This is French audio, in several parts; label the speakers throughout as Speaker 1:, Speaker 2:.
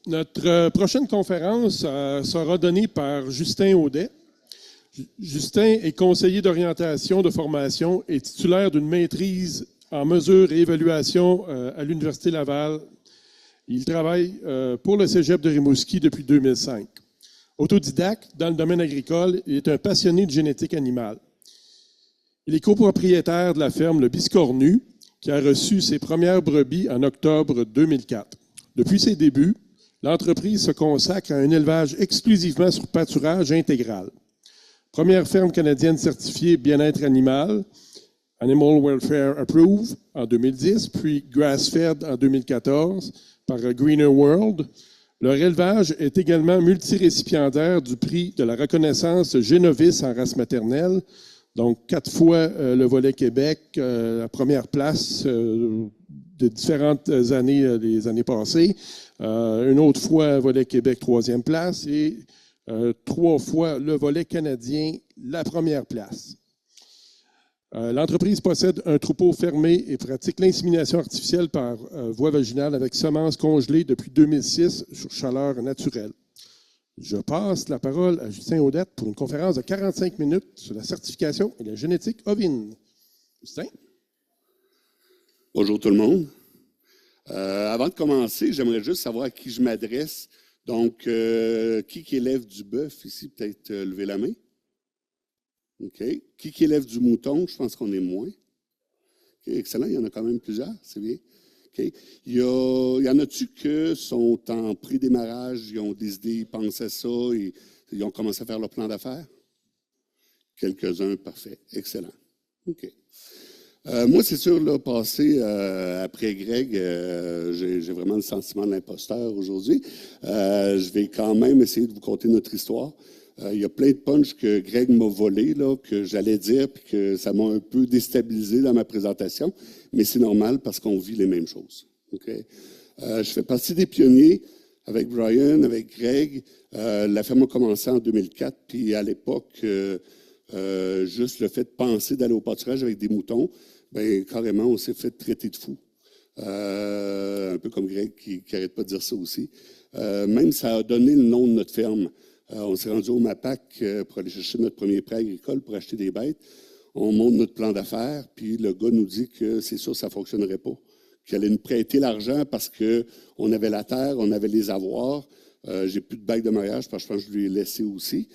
Speaker 1: Notre prochaine conférence sera donnée par Justin Audet. Justin est conseiller d'orientation de formation et titulaire d'une maîtrise en mesure et évaluation à l'Université Laval. Il travaille pour le Cégep de Rimouski depuis 2005. Autodidacte dans le domaine agricole, il est un passionné de génétique animale. Il est copropriétaire de la ferme Le Biscornu, qui a reçu ses premières brebis en octobre 2004. Depuis ses débuts, l'entreprise se consacre à un élevage exclusivement sur pâturage intégral. Première ferme canadienne certifiée bien-être animal, Animal Welfare Approved en 2010, puis Grass-Fed en 2014 par Greener World. Leur élevage est également multirécipiendaire du prix de la reconnaissance Génovis en race maternelle, donc 4 fois le volet Québec, la première place de différentes années, les années passées, une autre fois volet Québec, 3e place, et 3 fois le volet canadien, la première place. L'entreprise possède un troupeau fermé et pratique l'insémination artificielle par voie vaginale avec semences congelées depuis 2006 sur chaleur naturelle. Je passe la parole à Justin Audet pour une conférence de 45 minutes sur la certification et la génétique ovine. Justin?
Speaker 2: Bonjour tout le monde. Avant de commencer, j'aimerais juste savoir à qui je m'adresse. Donc, qui élève du bœuf ici? Peut-être lever la main. OK. Qui élève du mouton? Je pense qu'on est moins. OK, excellent. Il y en a quand même plusieurs. C'est bien. OK. Il y en a-tu qui sont en pré-démarrage, ils ont des idées, ils pensent à ça, et ils ont commencé à faire leur plan d'affaires? Quelques-uns, parfait. Excellent. OK. Moi, c'est sûr, là, passer après Greg, j'ai vraiment le sentiment de l'imposteur aujourd'hui. Je vais quand même essayer de vous conter notre histoire. Il y a plein de punchs que Greg m'a volé, là, que j'allais dire, puis que ça m'a un peu déstabilisé dans ma présentation, mais c'est normal parce qu'on vit les mêmes choses. Okay? Je fais partie des pionniers avec Brian, avec Greg. La ferme a commencé en 2004, puis à l'époque, juste le fait de penser d'aller au pâturage avec des moutons, bien, carrément, on s'est fait traiter de fou. Un peu comme Greg qui n'arrête pas de dire ça aussi. Même ça a donné le nom de notre ferme. On s'est rendu au MAPAC pour aller chercher notre premier prêt agricole pour acheter des bêtes. On monte notre plan d'affaires, puis le gars nous dit que c'est sûr, ça ne fonctionnerait pas. Qu'il allait nous prêter l'argent parce qu'on avait la terre, on avait les avoirs. J'ai plus de bague de mariage parce que je pense que je lui ai laissé aussi.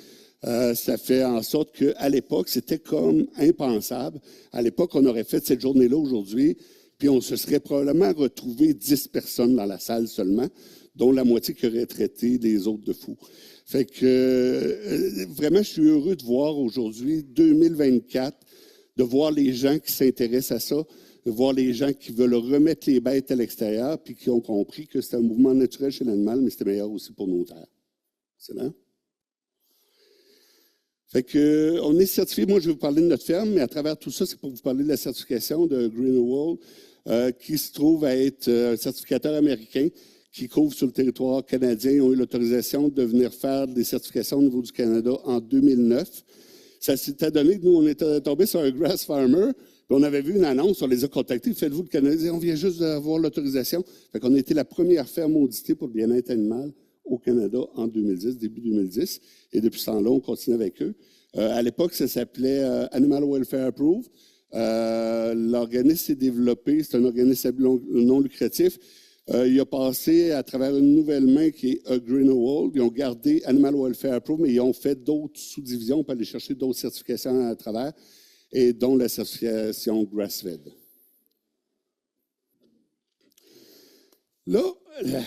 Speaker 2: Ça fait en sorte qu'à l'époque, c'était comme impensable. À l'époque, on aurait fait cette journée-là aujourd'hui, puis on se serait probablement retrouvé 10 personnes dans la salle seulement, dont la moitié qui aurait traité les autres de fous. Fait que vraiment, je suis heureux de voir aujourd'hui, 2024, de voir les gens qui s'intéressent à ça, de voir les gens qui veulent remettre les bêtes à l'extérieur, puis qui ont compris que c'était un mouvement naturel chez l'animal, mais c'était meilleur aussi pour nos terres. Excellent. Fait que, on est certifié, moi je vais vous parler de notre ferme, mais à travers tout ça, c'est pour vous parler de la certification de Greener World, qui se trouve à être un certificateur américain qui couvre sur le territoire canadien. Ils ont eu l'autorisation de venir faire des certifications au niveau du Canada en 2009. Ça s'était donné que nous, on était tombé sur un grass farmer, puis on avait vu une annonce, on les a contactés, faites-vous le Canada, on vient juste d'avoir l'autorisation. Fait qu'on a été la première ferme auditée pour le bien-être animal au Canada en 2010, début 2010. Et depuis ce temps-là, on continue avec eux. À l'époque, ça s'appelait Animal Welfare Approved. L'organisme s'est développé, c'est un organisme non lucratif. Il a passé à travers une nouvelle main qui est Greener World. Ils ont gardé Animal Welfare Approved, mais ils ont fait d'autres sous-divisions pour aller chercher d'autres certifications à travers, et dont la certification Grass-Fed. Là,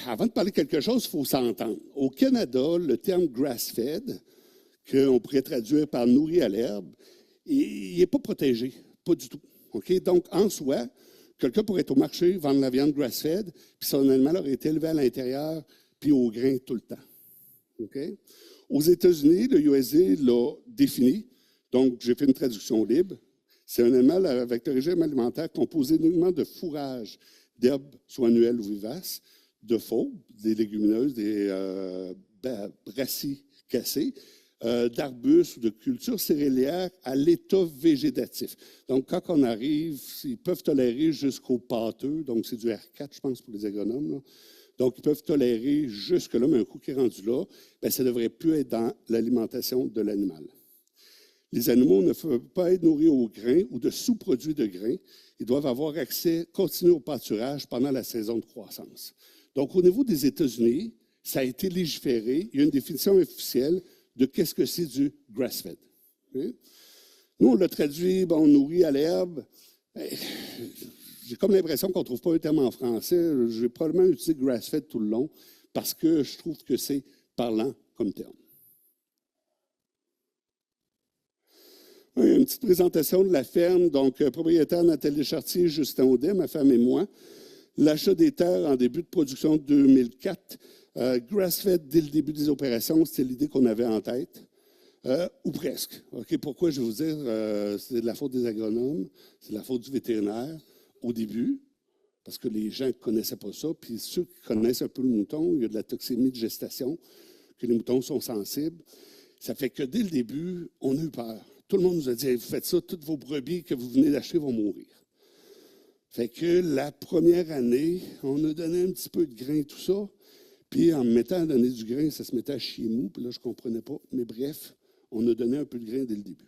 Speaker 2: avant de parler de quelque chose, il faut s'entendre. Au Canada, le terme grass-fed, qu'on pourrait traduire par nourri à l'herbe, il n'est pas protégé, pas du tout. Okay? Donc, en soi, quelqu'un pourrait être au marché, vendre la viande grass-fed, puis son animal aurait été élevé à l'intérieur, puis au grain tout le temps. Okay? Aux États-Unis, le USDA l'a défini, donc j'ai fait une traduction libre. C'est un animal avec un régime alimentaire composé uniquement de fourrage, d'herbes, soit annuelles ou vivaces, de fauves, des légumineuses, des brassicacées, d'arbustes ou de cultures céréalières à l'état végétatif. Donc, quand on arrive, ils peuvent tolérer jusqu'au pâteux, donc c'est du R4, je pense, pour les agronomes, là. Donc, ils peuvent tolérer jusque-là, mais un coup qui est rendu là, bien, ça ne devrait plus être dans l'alimentation de l'animal. Les animaux ne peuvent pas être nourris au grain ou de sous-produits de grains. Ils doivent avoir accès continu au pâturage pendant la saison de croissance. Donc, au niveau des États-Unis, ça a été légiféré. Il y a une définition officielle de qu'est-ce que c'est du grass-fed. Okay? Nous, on l'a traduit, bon, nourri à l'herbe. J'ai comme l'impression qu'on ne trouve pas un terme en français. Je vais probablement utiliser grass-fed tout le long parce que je trouve que c'est parlant comme terme. Une petite présentation de la ferme. Donc, propriétaire Nathalie Chartier, Justin Audet, ma femme et moi. L'achat des terres en début de production 2004. Grass-fed dès le début des opérations, c'était l'idée qu'on avait en tête. Ou presque. Okay, pourquoi, je vais vous dire, c'est de la faute des agronomes, c'est de la faute du vétérinaire au début, parce que les gens ne connaissaient pas ça. Puis ceux qui connaissent un peu le mouton, il y a de la toxémie de gestation, que les moutons sont sensibles. Ça fait que dès le début, on a eu peur. Tout le monde nous a dit, hey, vous faites ça, toutes vos brebis que vous venez d'acheter vont mourir. Fait que la première année, on a donné un petit peu de grain, tout ça. Puis en me mettant à donner du grain, ça se mettait à chier mou. Puis là, je ne comprenais pas. Mais bref, on a donné un peu de grain dès le début.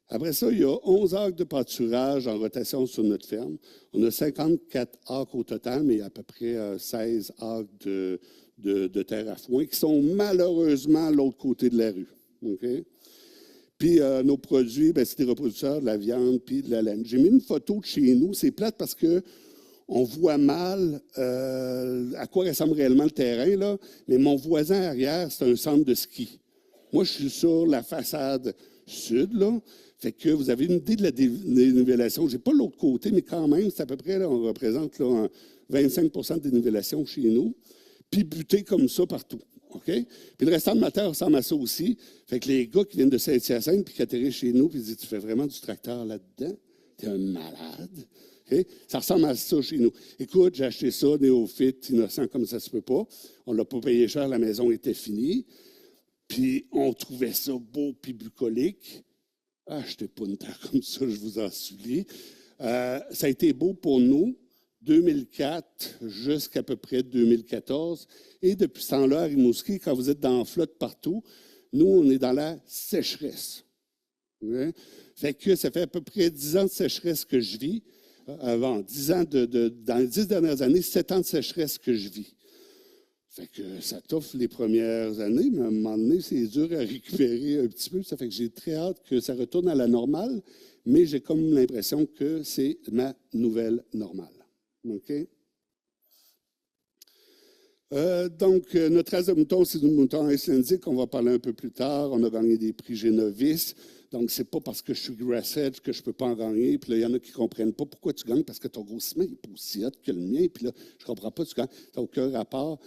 Speaker 2: Après ça, il y a 11 acres de pâturage en rotation sur notre ferme. On a 54 acres au total, mais à peu près 16 acres de terre à foin qui sont malheureusement à l'autre côté de la rue. Okay? Puis nos produits, ben, c'est des reproducteurs de la viande puis de la laine. J'ai mis une photo de chez nous. C'est plate parce que on voit mal à quoi ressemble réellement le terrain, là. Mais mon voisin arrière, c'est un centre de ski. Moi, je suis sur la façade sud, là. Fait que vous avez une idée de la dénivellation. Je n'ai pas l'autre côté, mais quand même, c'est à peu près, là, on représente là, 25 de dénivellation chez nous. Puis buté comme ça partout. Okay? Puis le restant de ma terre ressemble à ça aussi. Fait que les gars qui viennent de Saint-Hyacinthe puis qui atterrissent chez nous, puis ils disent, tu fais vraiment du tracteur là-dedans? T'es un malade. Okay? Ça ressemble à ça chez nous. Écoute, j'ai acheté ça, néophyte, innocent comme ça se peut pas. On ne l'a pas payé cher, la maison était finie. Puis on trouvait ça beau puis bucolique. Achetez pas une terre comme ça, je vous en supplie. Ça a été beau pour nous, 2004 jusqu'à peu près 2014. Et depuis ce temps-là, à Rimouski, quand vous êtes dans la flotte partout, nous, on est dans la sécheresse. Okay? Fait que ça fait à peu près 10 ans de sécheresse que je vis. Avant, 10 ans dans les 10 dernières années, 7 ans de sécheresse que je vis. Fait que ça t'offre les premières années, mais à un moment donné, c'est dur à récupérer un petit peu. Ça fait que j'ai très hâte que ça retourne à la normale, mais j'ai comme l'impression que c'est ma nouvelle normale. OK? Donc, notre race de mouton, c'est du mouton islandique. On va parler un peu plus tard. On a gagné des prix Génovis. Donc, c'est pas parce que je suis grass-fed que je peux pas en gagner. Puis là, il y en a qui comprennent pas pourquoi tu gagnes, parce que ton grossissement n'est pas aussi hot que le mien. Puis là, je comprends pas, tu gagnes. Ça n'a aucun rapport.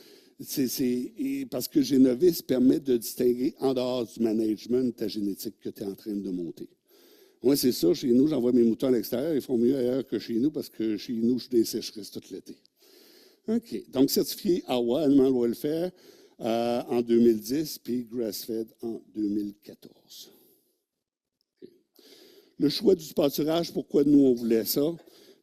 Speaker 2: Parce que Génovis permet de distinguer en dehors du management ta génétique que tu es en train de monter. Moi, c'est ça. Chez nous, j'envoie mes moutons à l'extérieur. Ils font mieux ailleurs que chez nous parce que chez nous, je suis des sécheresses tout l'été. OK. Donc, certifié AWA, Animal Welfare, en 2010, puis Grass-Fed en 2014. Okay. Le choix du pâturage, pourquoi nous, on voulait ça?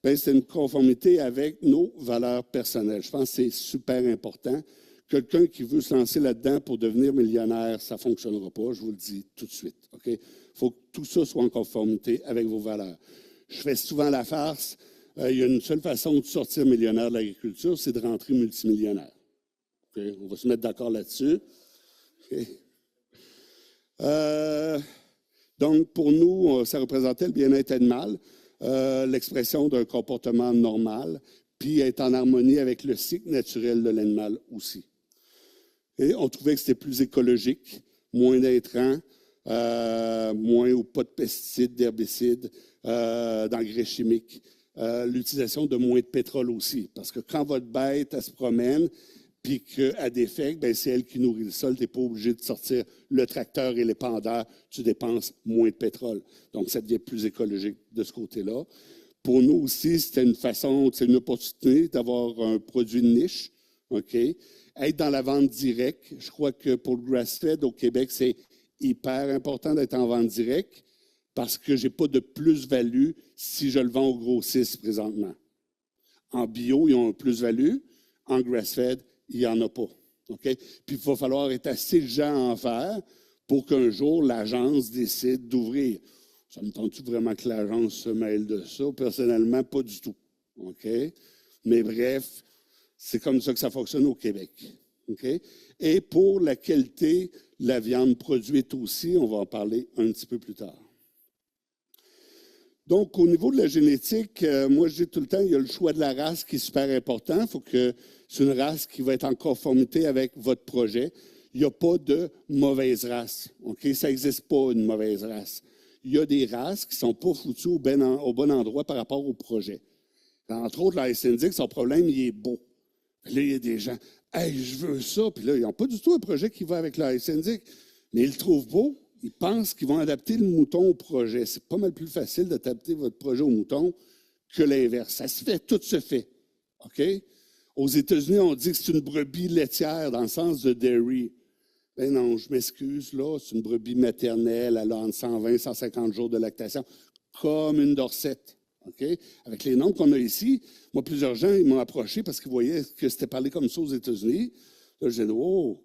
Speaker 2: Bien, c'est une conformité avec nos valeurs personnelles. Je pense que c'est super important. Quelqu'un qui veut se lancer là-dedans pour devenir millionnaire, ça ne fonctionnera pas, je vous le dis tout de suite. Il faut que tout ça soit en conformité avec vos valeurs. Je fais souvent la farce. Il y a une seule façon de sortir millionnaire de l'agriculture, c'est de rentrer multimillionnaire. Okay? On va se mettre d'accord là-dessus. Okay? Donc, pour nous, ça représentait le bien-être animal, l'expression d'un comportement normal, puis être en harmonie avec le cycle naturel de l'animal aussi. Et on trouvait que c'était plus écologique, moins d'intrants, moins ou pas de pesticides, d'herbicides, d'engrais chimiques. L'utilisation de moins de pétrole aussi. Parce que quand votre bête, elle se promène, puis qu'elle défecte, ben c'est elle qui nourrit le sol. Tu n'es pas obligé de sortir le tracteur et l'épandeur. Tu dépenses moins de pétrole. Donc, ça devient plus écologique de ce côté-là. Pour nous aussi, c'était une façon, c'est une opportunité d'avoir un produit de niche. OK? Être dans la vente directe. Je crois que pour le grass-fed au Québec, c'est hyper important d'être en vente directe parce que je n'ai pas de plus-value si je le vends au grossiste présentement. En bio, ils ont un plus-value. en grass-fed, il n'y en a pas. Okay? Puis il va falloir être assez gens à en faire pour qu'un jour l'agence décide d'ouvrir. Ça me tente-tu vraiment que l'agence se mêle de ça? Personnellement, pas du tout. Okay? Mais bref, c'est comme ça que ça fonctionne au Québec. Okay? Et pour la qualité de la viande produite aussi, on va en parler un petit peu plus tard. Donc, au niveau de la génétique, moi, je dis tout le temps, il y a le choix de la race qui est super important. Il faut que c'est une race qui va être en conformité avec votre projet. Il n'y a pas de mauvaise race. Okay? Ça n'existe pas, une mauvaise race. Il y a des races qui ne sont pas foutues au bon endroit par rapport au projet. Entre autres, la SNDIC, son problème, il est beau. Puis là, il y a des gens, « Hey, je veux ça. » Puis là, ils n'ont pas du tout un projet qui va avec la SNDIC, mais ils le trouvent beau. Ils pensent qu'ils vont adapter le mouton au projet. C'est pas mal plus facile d'adapter votre projet au mouton que l'inverse. Ça se fait, tout se fait. OK? Aux États-Unis, on dit que c'est une brebis laitière dans le sens de dairy. Ben non, je m'excuse, là, c'est une brebis maternelle, elle a entre 120 et 150 jours de lactation, comme une dorsette. Okay? Avec les noms qu'on a ici, moi, plusieurs gens, ils m'ont approché parce qu'ils voyaient que c'était parlé comme ça aux États-Unis. Là, j'ai dit, oh,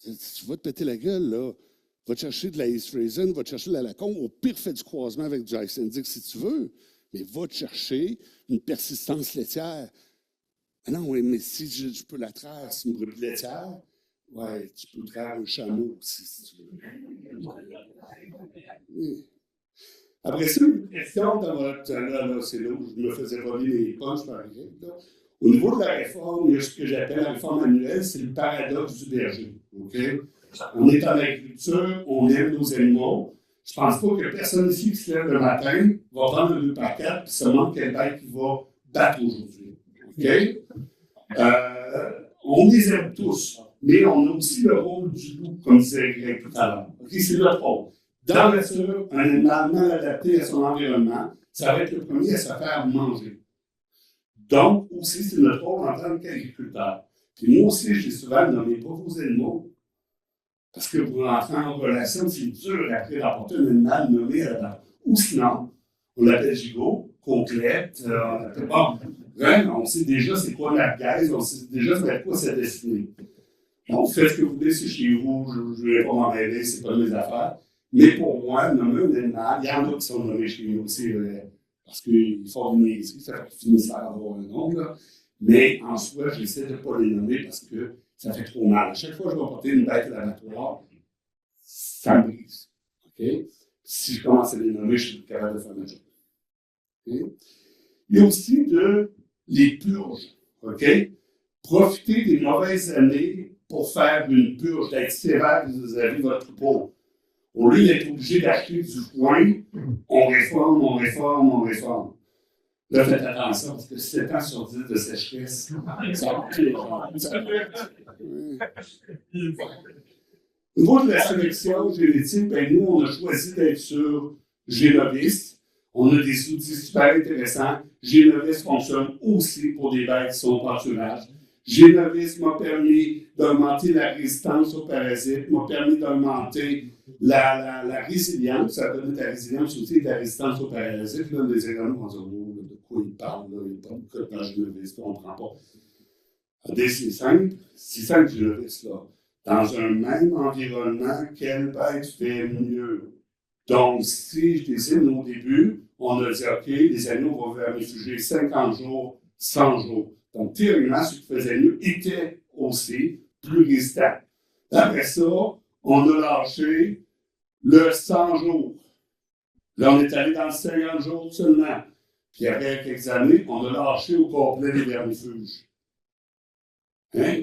Speaker 2: tu vas te péter la gueule, là. Va te chercher de la East Friesen, va te chercher de la Lacombe, au pire, fais du croisement avec du Icelandic si tu veux, mais va te chercher une persistance laitière. Ah non, oui, mais si je peux la traire, c'est une brebis laitière. Ouais, tu peux traire un chameau aussi, si tu veux. Oui. Après ça, une question dans votre. Là, c'est là où je me faisais voler les punches par exemple. Au niveau de la réforme, il y a ce que j'appelle la réforme annuelle, c'est le paradoxe du berger. Okay? On est en agriculture, on aime nos animaux. Je ne pense pas que personne ici qui se lève le matin va prendre un 2x4 et se demande quelle bête il va battre aujourd'hui. Okay? On les aime tous, mais on a aussi le rôle du loup, comme disait Greg tout à l'heure. Okay? C'est notre rôle. Dans la nature, un animal mal adapté à son environnement, ça va être le premier à se faire manger. Donc, aussi, c'est notre rôle en tant qu'agriculteur. Puis moi aussi, j'ai souvent nommé pas vos animaux, parce que pour entrer en relation, c'est dur après d'apporter un animal nommé à la. Ou sinon, on l'appelle gigot, côtelette, on l'appelle pas. On sait déjà c'est quoi la gaze, on sait déjà c'est quoi sa destinée. Donc, faites ce que vous voulez, c'est chez vous, je ne vais pas m'en mêler, c'est pas mes affaires. Mais pour moi, nommer un animal, il y en a qui sont nommés chez nous aussi, parce qu'ils font une niaiserie, ça fait qu'ils finissent par avoir un nom, là. Mais en soi, j'essaie de ne pas les nommer parce que ça fait trop mal. À chaque fois que je vais porter une bête à l'abattoir, ça me brise. Okay? Si je commence à les nommer, je suis capable de faire ma job. Okay? Il y a aussi les purges. Okay? Profitez des mauvaises années pour faire une purge, d'être sévère vis-à-vis de votre troupeau. Au lieu d'être obligé d'acheter du foin, on réforme, on réforme, on réforme. Là, faites attention, parce que 7 ans sur 10 de sécheresse, ça pire. Au niveau de la sélection génétique, ben nous, on a choisi d'être sur Génovis. On a des outils super intéressants. Génovis fonctionne aussi pour des bêtes qui sont en pâturage. Génovis m'a permis d'augmenter la résistance aux parasites, m'a permis d'augmenter la résilience. Ça donne de la résilience aussi et de la résistance aux parasites. Là, les économes vont dire, oh, de quoi ils parlent, là, il n'y a pas de code dans Génovis, on ne comprend pas. C'est simple, Génovis, là. Dans un même environnement, quelle bête fait mieux? Donc, si je décide au début, on a dit, OK, les animaux vont vers réfugier 50 jours, 100 jours. Donc, théoriquement, ceux qui faisaient mieux étaient aussi plus résistants. Après ça, on a lâché le 100 jours. Là, on est allé dans le 50 jours seulement. Puis après quelques années, on a lâché au complet les vermifuges. Hein?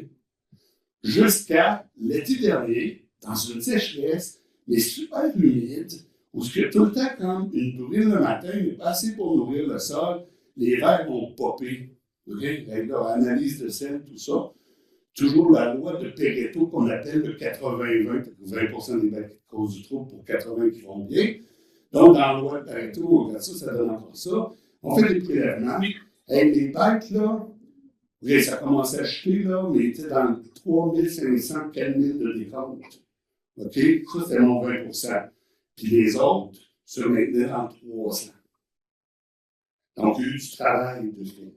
Speaker 2: Jusqu'à l'été dernier, dans une sécheresse, mais super humide, où il y a tout le temps comme une brûle le matin, mais pas assez pour nourrir le sol, les vers vont popper. Okay? Avec leur analyse de sel, tout ça. Toujours la loi de Pareto qu'on appelle le 80-20, 20% des bêtes qui causent du trouble pour 80 qui vont bien. Donc, dans la loi de Pareto, on regarde ça, ça donne encore ça. On fait des prélèvements. Avec les bêtes, là, oui, ça commence à chuter, là, mais il était dans 3500, 4000 de décompte. OK? Ça, c'est mon 20%. Puis les autres se maintenaient dans 300. Donc, il y a eu du travail de fait.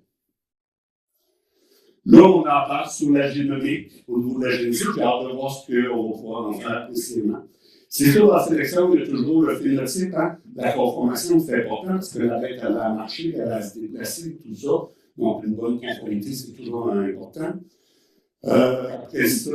Speaker 2: Là, on embarque sur la génomique, au niveau de la génétique, j'ai hâte de voir ce qu'on va pouvoir en faire précisément. C'est sûr, dans la sélection, il y a toujours le phénotype, hein? La conformation, c'est important parce que la bête, elle a marché, elle a se déplacé, tout ça. Donc, une bonne conformité, c'est toujours important. Après ça,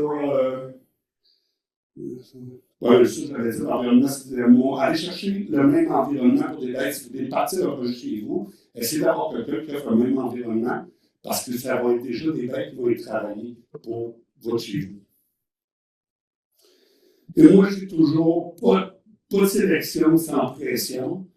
Speaker 2: ouais, j'avais dit l'environnement, c'était le mot. Allez chercher le même environnement pour des bêtes. Si vous voulez partir un peu chez vous, essayez d'avoir quelqu'un qui offre le même environnement parce que ça va être déjà des bêtes qui vont être travaillées pour votre chez vous. Et moi, j'ai toujours pas de sélection sans pression.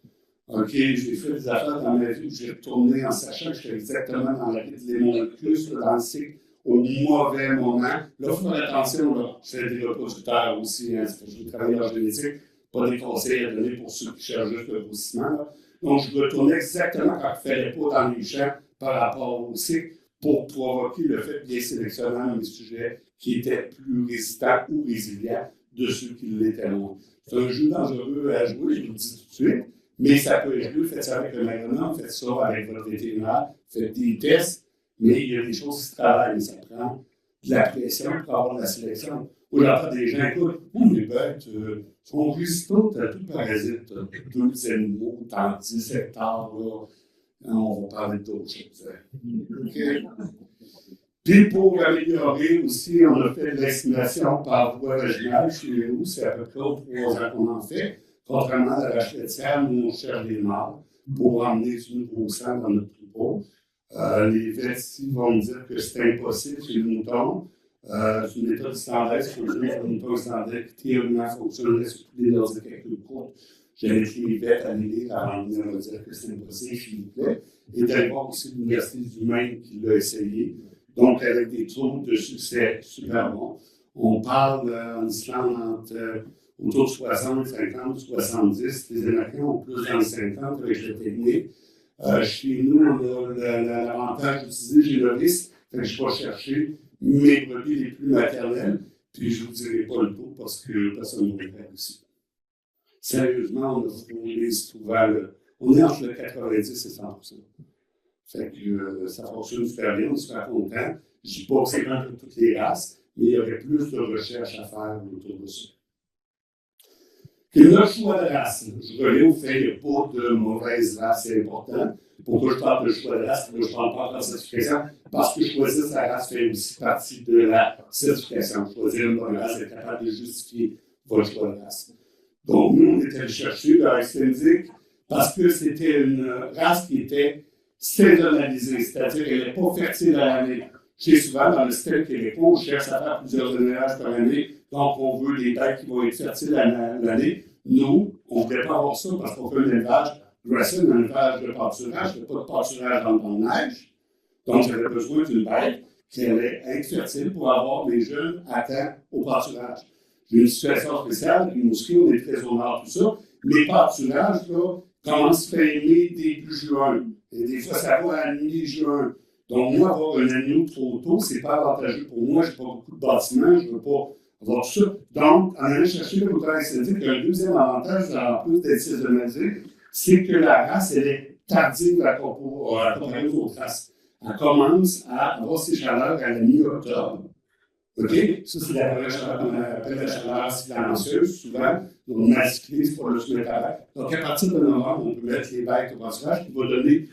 Speaker 2: OK, j'ai fait des affaires dans ma vie où j'ai retourné en sachant que j'étais exactement dans la vie de l'hémolocus, dans le cycle, au mauvais moment. Là, il faut faire attention, là. Je fais des reproducteurs aussi, hein, je veux travailler en génétique, pas des conseils à donner pour ceux qui cherchent juste le grossissement. Là. Donc, je retournais exactement quand il ne fallait pas dans les champs par rapport au cycle pour provoquer le fait de bien sélectionner mes sujets qui étaient plus résistants ou résilients de ceux qui l'étaient moins. C'est un jeu dangereux à jouer, je vous le dis tout de suite, mais ça peut être joué. Faites ça avec un agronome, faites ça avec votre vétérinaire, faites des tests, mais il y a des choses qui se travaillent, mais ça prend de la pression pour avoir de la sélection. Ou j'entends des gens, écoute, les bêtes sont résistantes à tout parasite, deux animaux dans 10 hectares, là. On va parler d'autres choses. Okay. Puis pour améliorer aussi, on a fait de l'estimation par voie vaginale chez nous, c'est à peu près aux 3 ans qu'on en fait. Contrairement à la vache laitière, nous on cherche des mâles pour emmener du nouveau sang dans notre troupeau. Les vets vont me dire que c'est impossible chez le mouton. C'est une méthode standardaise qui fonctionne sur le mouton standard qui théoriquement fonctionnerait sur tous les leurs calculs courts. J'avais écrit les vets à les lire avant de me dire que c'est impossible, s'il vous plaît. Et d'aller voir aussi l'Université du Maine qui l'a essayé. Donc, avec des taux de succès super bons. On parle en Islande autour de 60, 50, 70. Les Américains ont plus dans les 50 avec la technique. Chez nous, on a l'avantage d'utiliser Génovis. Fait que je vais chercher mes brebis les plus maternelles. Puis, je ne vous dirai pas le taux parce que personne ne va le faire ici. Sérieusement, on a frôlé souvent on est entre le 90 et 100%. Fait que ça fonctionne super bien, on est super content. Je ne dis pas que c'est bon pour toutes les races, mais il y aurait plus de recherche à faire autour de ça. Et le choix de race, je reviens au fait qu'il n'y a pas de mauvaise race, c'est important. Pourquoi je parle de choix de race? Pourquoi je parle pas de la certification? Parce que choisir sa race fait aussi partie de la certification. Choisir une bonne race, être capable de justifier votre choix de race. Donc, nous, on était allé chercher dans Extensic parce que c'était une race qui était saisonnalisée, c'est-à-dire qu'elle n'est pas fertile à l'année. Chez souvent, dans le style québécois, on cherche à faire plusieurs générages par année, donc on veut des bêtes qui vont être fertiles à l'année. Nous, on ne voulait pas avoir ça parce qu'on fait un élevage gracile, un élevage de pâturage, il n'y a pas de pâturage dans le neige. Donc, j'avais besoin d'une bête qui allait être fertile pour avoir des jeunes à temps au pâturage. J'ai une situation spéciale, les mousquets, on est très au nord, tout ça. Les pâturages, là, commencent fin mai, début juin. Et des fois, ça va à mi-juin. Donc, moi, avoir un agneau trop tôt, c'est pas avantageux pour moi. Je n'ai pas beaucoup de bâtiments, je ne veux pas avoir tout ça. Donc, en allant chercher le mouton extensif, il y a un deuxième avantage, en plus d'être saisonnalisé, c'est que la race, elle est tardive à comparer aux autres races. Elle commence à avoir ses chaleurs à la mi-octobre. OK? Ça, c'est la chaleur qu'on appelle la chaleur silencieuse, souvent. Donc, masculée, c'est pour le soumettre à l'air. Donc, à partir de novembre, on peut mettre les bêtes au pâturage qui va donner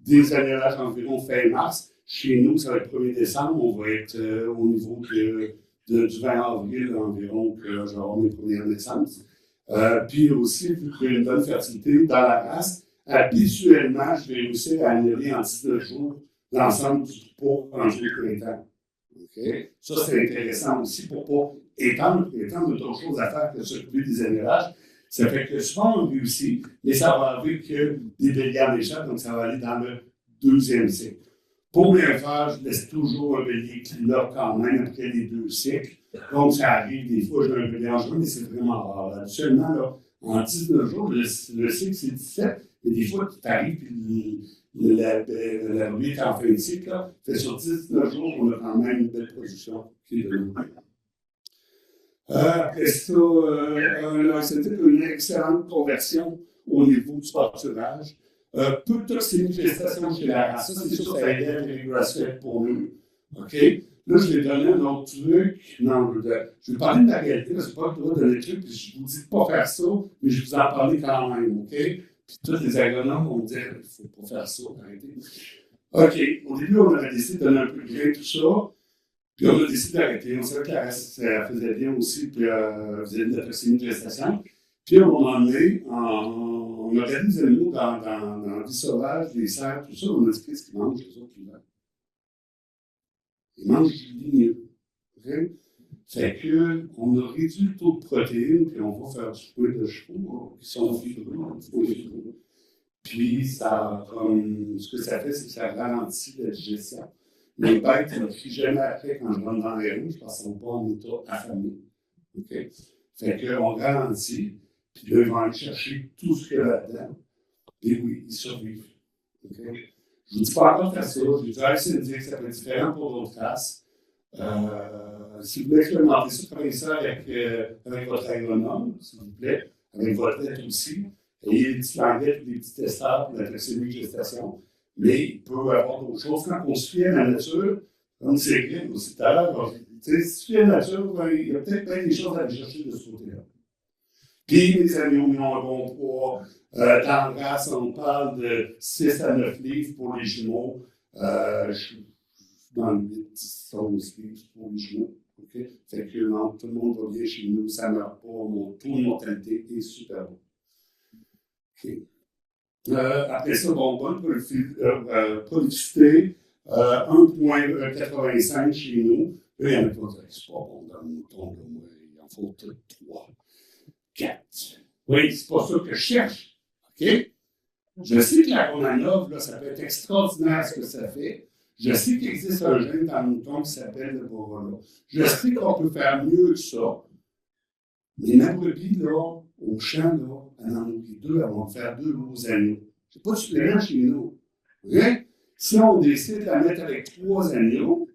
Speaker 2: des anérages environ fin mars. Chez nous, ça va être 1er décembre. On va être au niveau du 20 avril environ que je vais avoir mes premières naissances. Puis aussi, vu qu'il y a une bonne fertilité dans la race, habituellement, je vais réussir à annuler en 19 jours l'ensemble du troupeau en juillet printemps. Okay? Ça, c'est intéressant aussi pour ne pas étendre d'autres choses à faire que s'occuper des anérages. Ça fait que souvent, on réussit, mais ça va arriver que des béliers en échappent, donc ça va aller dans le 2e cycle. Pour bien faire, je laisse toujours un bélier clean-up quand même après les 2 cycles. Donc, ça arrive des fois, j'ai un bélier en juin, mais c'est vraiment rare. Habituellement, là, en 19 jours, le cycle, c'est 17, mais des fois, tu arrives, puis la brebis est en fin de cycle. Là. Fait sur 19 jours, on a quand même une belle production qui est de nous. Après ça, c'était une excellente conversion au niveau du pâturage. Peu de toxémie gestation chez la race. Ça, c'est sûr, ça a aidé avec les grass-fed pour nous. OK? Là, je vais donner un autre truc. Non, je vais parler de la réalité, parce que je ne vais pas le droit de donner des trucs, puis je ne vous dis pas faire ça, mais je vous en parler quand même, OK? Puis tous les agronomes vont me dire, il ne faut pas faire ça, arrêtez. OK, au début, on avait décidé de donner un peu de grain, tout ça, puis on a décidé d'arrêter. On savait que la race, ça faisait bien aussi, puis faisait de la toxine de gestation. Puis à un moment donné, on a regardé des animaux dans la vie sauvage, les cerfs, tout ça, on a dit qu'est-ce qu'ils mangent, les autres l'hiver. Ils mangent du ligneux. Okay? Fait qu'on a réduit le taux de protéines, puis on va faire du foin de chevaux qui sont fibreux. Puis ça, ce que ça fait, c'est que ça ralentit la digestion. Les bêtes, je ne crie jamais après quand je rentre dans les rouges parce qu'ils ne sont pas en état affamé. Okay? Fait qu'on ralentit, puis là, ils vont aller chercher tout ce qu'il y a là-dedans. Et oui, ils survivent. Okay? Je ne vous dis pas encore faire ça. Je vous dis, c'est dire que ça peut être différent pour d'autres races. Si vous voulez expérimenter ça, travaillez ça avec votre agronome, s'il vous plaît, avec votre aide aussi. Ayez des petits languettes ou des petits testeurs pour la toxémie de gestation. Mais il peut y avoir d'autres choses. Quand on se fie à la nature, comme c'est écrit aussi tout à l'heure, si tu se fies à la nature, il y a peut-être bien des choses à aller chercher de ce côté-là. Puis les animaux ils ont un bon poids. Dans la race, on parle de 6 à 9 livres pour les jumeaux. Je suis dans le 8, 10, 11 livres pour les jumeaux. Okay? Fait que non, tout le monde va bien chez nous, ça ne meurt pas, mon taux de mortalité est super bon. Okay. Après ça, bonne prolificité, 1,85 chez nous. Là, il y en a qui vont dire, c'est pas bon dans le mouton, il en faut 3, 4. Oui, c'est pas ça que je cherche. OK? Je sais que la Romanov, là, ça peut être extraordinaire ce que ça fait. Je sais qu'il existe un gène dans le mouton qui s'appelle le Borola. Je sais qu'on peut faire mieux que ça. Mais ma brebis, là, au champ, là, elle en oublie 2, elle va faire 2 gros agneaux. C'est pas de supplément chez nous. Okay? Si on décide de la mettre avec 3 agneaux,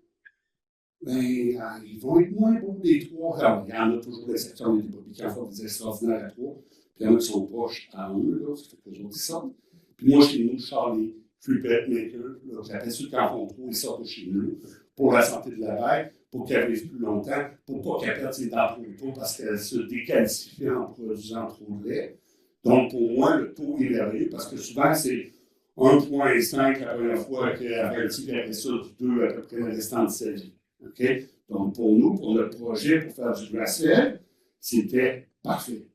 Speaker 2: ben, ils vont être moins beaux les 3. Alors, il y en a toujours des exceptions, des brebis qui en font des extraordinaires à 3. Puis il y en a qui sont proches à 1, là, ça fait que les autres, ils sortent. Puis moi, chez nous, je sors les Free-Pet Makers, j'appelle ceux qui en font trop, ils sortent de chez nous, pour la santé de la bête, pour qu'elle vive plus longtemps, pour pas qu'elle perde ses dents trop tôt parce qu'elle se décalcifie en produisant trop de lait. Donc, pour moi, le taux est merveilleux parce que souvent, c'est 1,5 la première fois qu'elle a réussi à faire ça, 2 à peu près le restant de sa vie. Okay? Donc, pour nous, pour notre projet, pour faire du grass-fed, c'était parfait.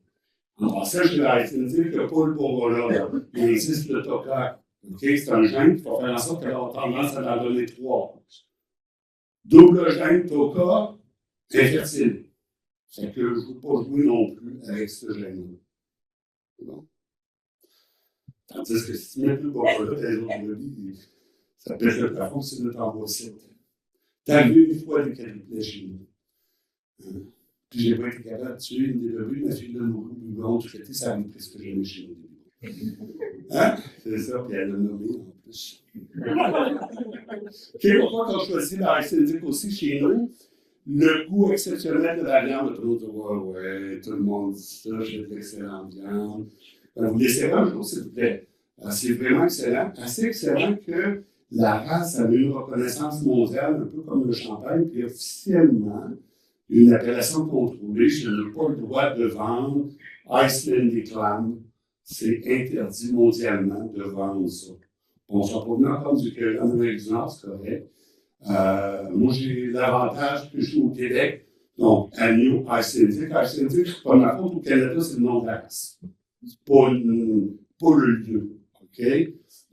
Speaker 2: En passant, je vais dire qu'il n'y a pas le Borola, il existe le TOCA. Okay? C'est un gène qui va faire en sorte qu'elle a tendance à en donner 3. Double gène TOCA, infertile. C'est que je ne veux pas jouer non plus avec ce gène-là. Bon. Tandis que si tu mets plus le Borola, les autres brebis, ça pèse le plafond, c'est notre envoie-site. T'as vu une fois des quadruplets chez nous. Puis j'ai pas été capable de tuer une des brebis, ma fille l'a nourri au biberon, tout traité, ça a pris ce que j'aimais chez nous. Hein? C'est ça, puis elle l'a nommé en plus. OK, pourquoi quand je choisis la syndic aussi chez nous, le goût exceptionnel de la viande, tout le monde dit ouais, tout le monde dit ça, j'ai de l'excellente viande. Vous laissez un jour, s'il vous plaît. C'est vraiment excellent. Assez excellent que la race a eu une reconnaissance mondiale, un peu comme le champagne, puis officiellement, une appellation contrôlée, je n'ai pas le droit de vendre Icelandic Lamb. C'est interdit mondialement de vendre ça. On ne s'en pas venu encore du Québec, en Amérique du Nord, c'est correct. Moi, j'ai l'avantage que je suis au Québec, donc agneau Icelandic. Icelandic, c'est pas ma faute, au Canada, c'est le nom de la race. C'est pas le lieu. OK?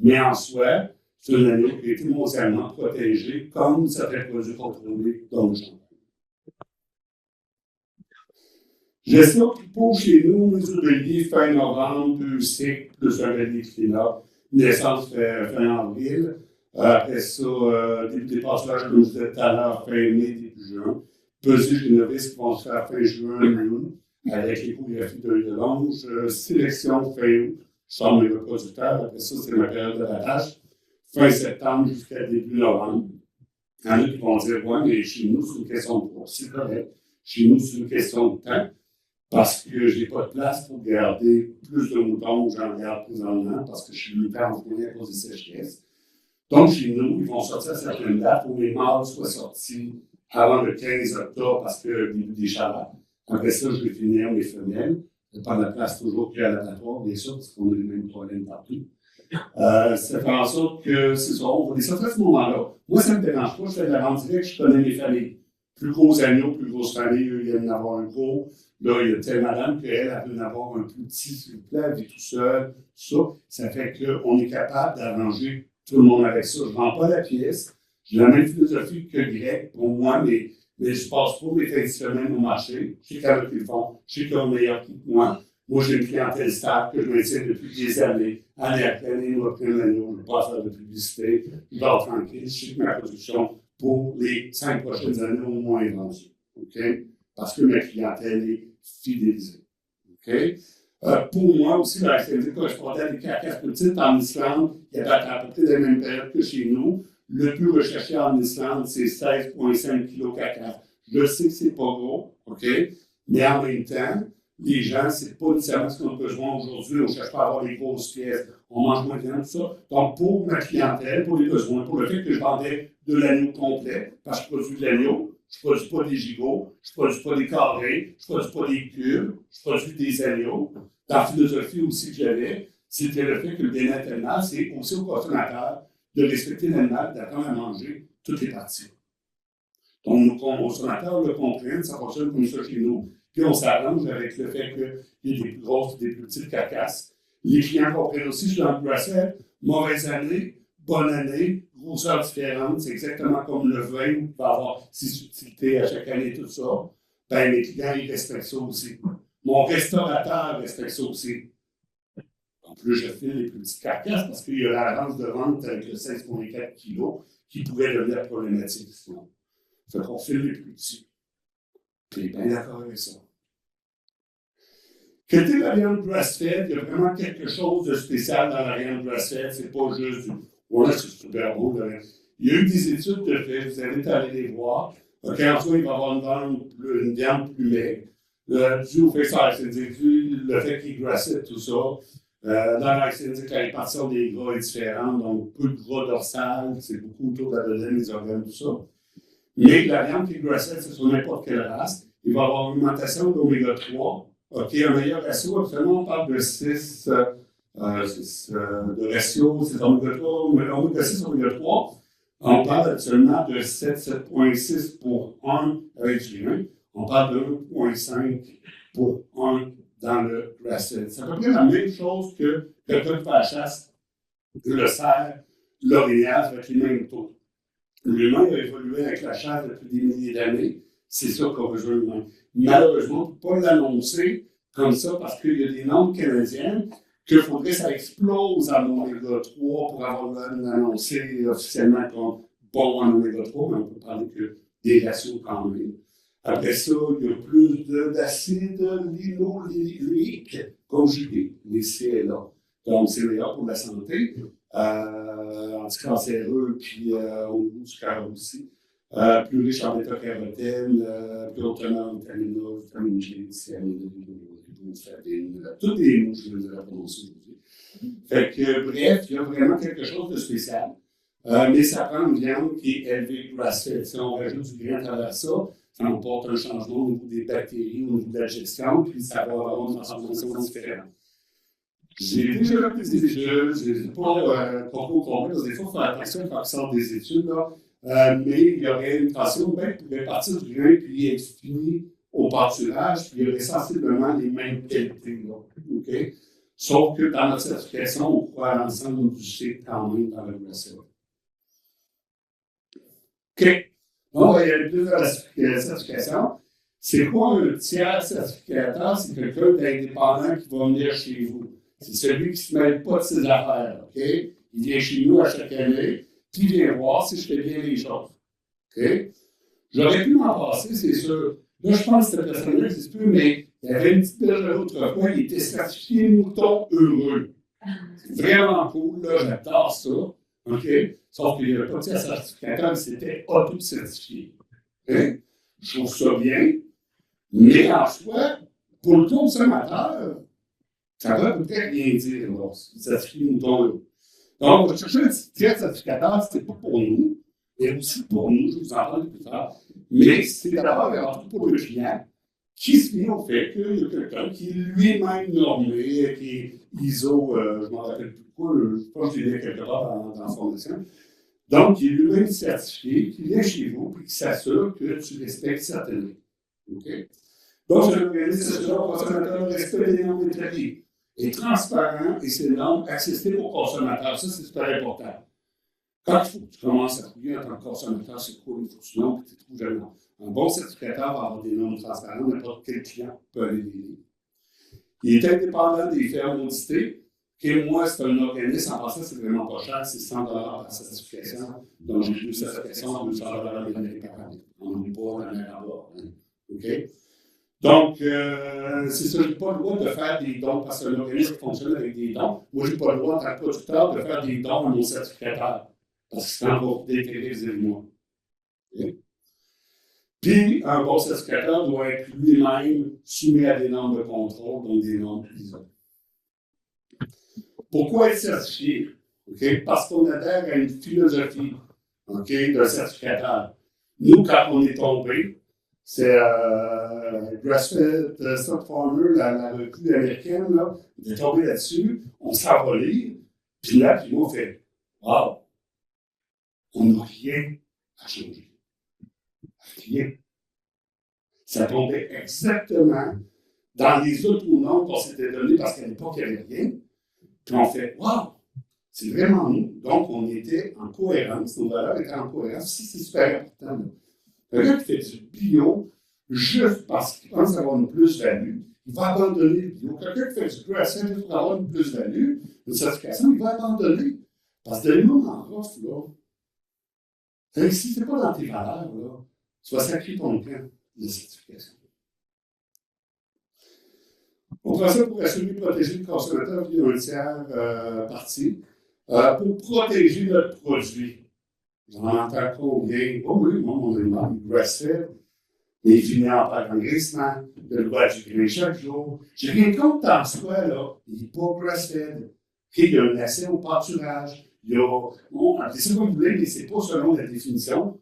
Speaker 2: Mais en soi, c'est un agneau qui a été mondialement protégé comme certains produits contrôlés dans le champ. Gestion pour chez nous, les ouvriers, fin novembre, 2 cycles, plus un rallye de clean-up. Naissance fin avril. Après ça, début des passages, comme je disais tout à l'heure, fin mai, début juin. Pesées génovistes qui vont se faire fin juin, mi-août, avec l'échographie d'œil de longe. Sélection fin août, je sors mes reproducteurs. Après ça, c'est ma période d'abattage. Fin septembre jusqu'à début novembre. Il y en a qui vont dire, ouais, mais chez nous, c'est une question de poids. C'est correct. Chez nous, c'est une question de temps. Parce que je n'ai pas de place pour garder plus de moutons que j'en garde présentement, parce que je suis limité en fournier à cause des sécheresses. Donc, chez nous, ils vont sortir à certaines dates pour que les mâles soient sortis avant le 15 octobre parce que le début des chaleurs. Après ça, je vais finir mes femelles. Je prends la place toujours qu'il y a à l'abattoir, bien sûr, parce qu'on a les mêmes problèmes partout. Ça fait en sorte que c'est ça, on va les sortir à ce moment-là. Moi, ça ne me dérange pas, je fais de la vente directe, je connais les familles. Plus gros agneaux, plus grosse famille, eux, ils viennent en avoir un gros. Là, il y a telle madame qu'elle, elle veut en avoir un plus petit, s'il vous plaît, elle vit tout seul, tout ça. Ça fait qu'on est capable d'arranger tout le monde avec ça. Je ne vends pas la pièce. J'ai la même philosophie que Greg pour moi, mais je ne passe pas mes fins de semaine au marché. Je sais qu'il y en a qui le font. Je sais qu'ils ont meilleur que moi. Moi, j'ai une clientèle stable que je maintiens depuis des années. Année après année, nous reprenons l'année. Je ne veux pas faire de publicité. Je dors tranquille. Je sais que ma production, pour les 5 prochaines années, au moins est vendue. OK? Parce que ma clientèle est fidélisée. OK? Pour moi aussi, la SND correspondait à des carcasses petites en Islande, qui avaient à peu près la même période que chez nous. Le plus recherché en Islande, c'est 16,5 kg carcasse. Je sais que c'est pas gros, OK? Mais en même temps, les gens, c'est pas nécessairement ce qu'on a besoin aujourd'hui. On ne cherche pas à avoir des grosses pièces. On mange moins de viande, tout ça. Donc, pour ma clientèle, pour les besoins, pour le fait que je vendais de l'agneau complet, parce que je produis de l'agneau, je ne produis pas des gigots, je ne produis pas des carrés, je ne produis pas des cubes, je produis des agneaux. Dans la philosophie aussi que j'avais, c'était le fait que le bien-être animal, c'est aussi au consommateur de respecter l'animal, d'apprendre à manger toutes les parties. Donc, nos consommateurs le comprennent, ça fonctionne comme ça chez nous. Puis on s'arrange avec le fait qu'il y ait des plus grosses et des plus petites carcasses. Les clients comprennent aussi, je suis dans le bracelet, mauvaise année, bonne année, grosseur différente, c'est exactement comme le vin, où il va avoir ses subtilités à chaque année, tout ça. Ben, mes clients, ils respectent ça aussi. Mon restaurateur respecte ça aussi. En plus, je file les plus petites carcasses parce qu'il y a l'avance de vente avec le 16,4 kg qui pourrait devenir problématique sinon. Fait qu'on file les plus petits. Puis, bien d'accord avec ça. Quelle est la viande grass-fed? Il y a vraiment quelque chose de spécial dans la viande grass-fed. C'est pas juste du « ouais, c'est super beau ». Il y a eu des études de fait, vous allez aller les voir. En soi, il va y avoir une viande plus maigre. Dû au fait que ça le fait qu'il grassait tout ça. Dans l'accédique, la répartition des gras est différente, donc peu de gras dorsal, c'est beaucoup autour de la bedaine, les organes, tout ça. Mais la viande qui est grassée, c'est sur n'importe quelle race. Il va y avoir une augmentation d'oméga 3. OK, un meilleur ratio, absolument, on parle de 6 de ratio, c'est oméga 3, oméga 6, oméga 3. On parle actuellement de 7,6 pour 1 avec du vin. On parle de 1,5 pour 1 dans le grass-fed. C'est à peu près la même chose que quelqu'un qui fait la chasse, le cerf, l'orignal, avec les mêmes taux. L'humain a évolué avec la chasse depuis des milliers d'années. C'est ça qu'on a besoin de l'humain. Malheureusement, on ne peut pas l'annoncer comme ça parce qu'il y a des normes canadiennes qu'il faudrait que ça explose en oméga 3 pour avoir l'annoncer officiellement comme bon en oméga 3, mais on peut parler que des ratios quand même. Après ça, il y a plus d'acide linoléique conjugué, les CLA. Donc, c'est meilleur pour la santé, anticancéreux, puis au niveau du cœur aussi. Plus riche en bêta-carotène, plus hautement en vitamine A, vitamine G, cyanide, riboflavine, toutes les mots que je vais prononcer aujourd'hui. Fait que, bref, il y a vraiment quelque chose de spécial. Mais ça prend une viande qui est élevée grass-fed. Si on rajoute du grain à travers ça, ça emporte un changement au niveau des bactéries, au niveau de la gestion, puis ça va avoir une transformation différente. J'ai déjà fait des études, je ne les ai pas compris au complet, parce que des fois, il faut faire attention quand ils sortent des études, là. Mais il y aurait une tension qui pourrait partir du grain puis être finie au pâturage, puis il y aurait sensiblement les mêmes qualités, là. Okay? Sauf que dans notre certification, on croit à l'ensemble du cycle quand même dans le grass-fed. OK. Donc, il y a plusieurs certifications. C'est quoi un tiers certificateur? C'est quelqu'un d'indépendant qui va venir chez vous. C'est celui qui ne se mêle pas de ses affaires. OK? Il vient chez nous à chaque année, puis il vient voir si je fais bien les choses. OK? J'aurais pu m'en passer, c'est sûr. Là, je pense que cette personne-là n'existe plus, mais il y avait une petite bergerie autrefois, il était certifié mouton heureux. C'est vraiment cool, là, j'adore ça. OK? Sauf qu'il n'y avait pas de certificateur, mais c'était auto-certifié. Okay? Je trouve ça bien. Mais en soi, pour le consommateur, ça ne veut peut-être rien dire, certifié mouton heureux. Donc, on va chercher un tiers certificateur, ce n'est pas pour nous, mais aussi pour nous, je vous en parle plus tard. Mais c'est d'abord et avant tout pour le client qui se met au fait qu'il y a quelqu'un qui est lui-même normé, qui est ISO, je ne m'en rappelle plus quoi, je pense que je l'ai quelque part dans la formation. Donc, qui est lui-même certifié, qui vient chez vous et qui s'assure que tu respectes certaines règles. Okay? Donc, c'est un organisme de consommateur, respect des normes établies et transparent et ces normes accessibles aux consommateurs. Ça, c'est super important. Quand il faut que tu commences à fouiller en tant que consommateur, c'est quoi les fonctions que tu trouves jamais. Un bon certificateur va avoir des normes transparentes, n'importe quel client peut aller les lire. Il est indépendant des fermes auditées. Et moi, c'est un organisme, en passant, c'est vraiment pas cher, c'est 100 par certification. Donc, j'ai 2 certifications, 200 américains par année. On n'est pas la mer à boire. Hein. OK? Donc, c'est ça, je n'ai pas le droit de faire des dons parce que l'organisme fonctionne avec des dons. Moi, je n'ai pas le droit, en tant que producteur, de faire des dons à mon certificateur. Parce que c'est encore d'intérêt vis-à-vis-moi. Okay? Puis, un bon certificateur doit être lui-même soumis à des normes de contrôle, donc des normes ISO. Pourquoi être certifié? Okay? Parce qu'on adhère à une philosophie d'un certificateur. Nous, quand on est tombé, c'est Grass-Fed Stock Farmer, la revue américaine, là, on est tombé là-dessus, on s'en va lire, puis là, puis moi, on fait wow, on n'a rien à changer. Rien. Ça tombait exactement dans les autres noms qu'on s'était donnés parce qu'à l'époque, il n'y avait rien. Puis on fait wow, c'est vraiment nous. Donc, on était en cohérence, nos valeurs étaient en cohérence. Ça, c'est super important. Quelqu'un qui fait du bio juste parce qu'il pense avoir une plus-value, il va abandonner le bio. Quelqu'un qui fait du grass-fed juste pour avoir une plus-value, une certification, il va abandonner. Parce que les mots en offre, là, si ce n'est pas dans tes valeurs, là, tu vas sacrer ton camp de certification. On prend ça pour assurer et protéger le consommateur via un tiers parti. Pour protéger notre produit. J'en entends combien? Oh oui, moi, mon animal, il grass-fed, il finit en engraissement, le droit du grain chaque jour. J'ai rien contre en soi, là. Il n'est pas grass-fed. Il y a un accès au pâturage. Il y a, bon, appelez ça comme vous voulez, mais ce n'est pas selon la définition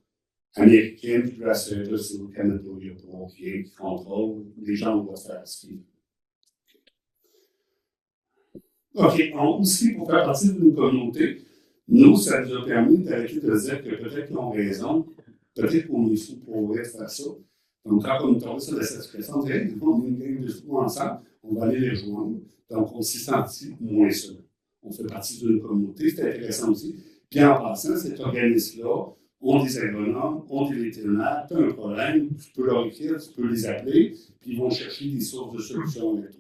Speaker 2: américaine du grass-fed. C'est au Canada, il n'y a pas rien qui contrôle. Les gens doivent faire ce qu'ils veulent. OK. Aussi, pour faire partie d'une communauté, nous, ça nous a permis d'arrêter de dire que peut-être qu'ils ont raison, peut-être qu'on est fou pour faire ça. Donc, quand on est tombé sur la certification, on dirait qu'on est une gang de fous ensemble, on va aller les rejoindre. Donc, on s'est senti moins seul. On fait partie d'une communauté, c'est intéressant aussi. Puis en passant, cet organisme-là, ont des agronomes, ont des vétérinaires, tu as un problème, tu peux leur écrire, tu peux les appeler, puis ils vont chercher des sources de solutions avec toi.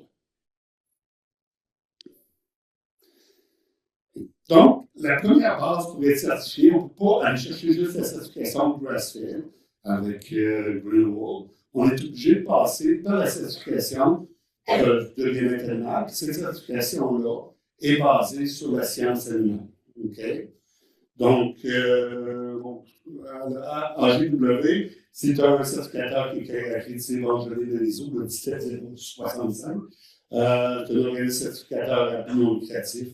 Speaker 2: Donc, la première base pour être certifié, on ne peut pas aller chercher juste la certification de Grass-Fed avec Greenwald. On est obligé de passer par la certification de bien-être animal. Cette certification-là est basée sur la science animale. Okay? Donc, AGW, c'est un certificateur qui est accrédité Evangeline de l'ISO, le 17065. C'est un organisme certificateur à but non lucratif.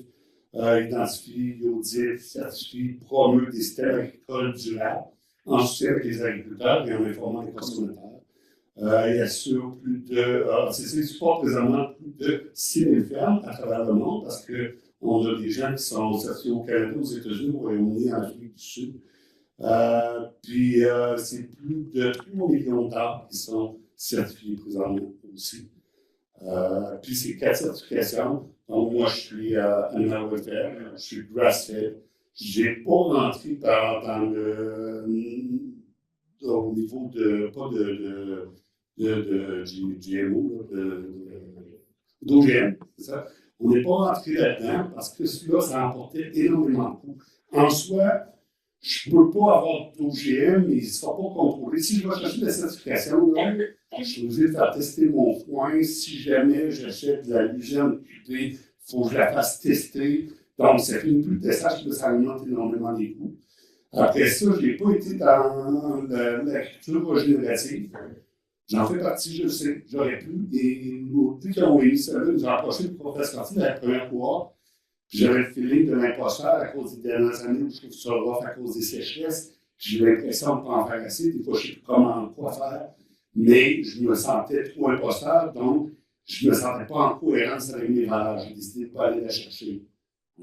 Speaker 2: Identifie, audite, certifie, promeut des systèmes agricoles durables en soutien avec les agriculteurs et en informant les consommateurs. Il assure plus de. Il supporte présentement plus de 6 000 fermes à travers le monde parce qu'on a des gens qui sont certifiés au Canada, aux États-Unis, au Royaume-Uni, en Afrique du Sud. Puis c'est plus de 3 millions d'arbres qui sont certifiés présentement aussi. Puis c'est 4 certifications. Donc, moi, je suis animal welfare, je suis grass-fed. Je n'ai pas rentré au niveau de, pas de GMO, d'OGM, c'est ça. On n'est pas rentré là-dedans parce que celui-là, ça emportait énormément de coûts. En soi, je ne peux pas avoir d'OGM, mais il ne sera pas contrôlé. Si je vais chercher la certification, là, je suis obligé de faire tester mon foin. Si jamais j'achète de la lugène QP, il faut que je la fasse tester. Donc, ça fait une plus de testage, puis ça augmente énormément les coûts. Après ça, je n'ai pas été dans l'agriculture régénérative. J'en fais partie, je le sais, j'aurais pu. Et dès qu'on a eu ça, nous a approché pour faire partie de la première cohorte. Puis j'avais le feeling de l'imposteur à cause des dernières années où je trouve ça rough à cause des sécheresses. J'ai l'impression de ne pas en faire assez. Des fois, je ne sais plus comment, quoi faire. Mais je me sentais trop imposteur, donc je ne me sentais pas en cohérence avec mes valeurs. J'ai décidé de ne pas aller la chercher.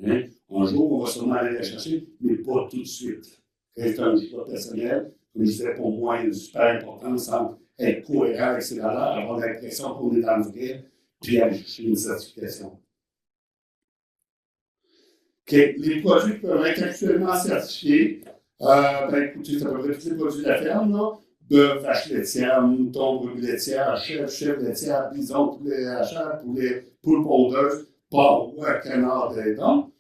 Speaker 2: Hein? Un jour, on va sûrement aller la chercher, mais pas tout de suite. C'est un choix personnel. Comme je disais, pour moi, il y a une super importance entre être cohérent avec ses valeurs, avoir l'impression qu'on est dans le vrai, puis aller chercher une certification. Okay. Les produits qui peuvent être actuellement certifiés, écoutez, c'est à peu près tous les produits de la ferme, là. Bœuf, vache laitière, mouton, brebis laitière, chèvre laitière, bison, poulet à chair, poule pondeuse, porc, roi, canard, dindon.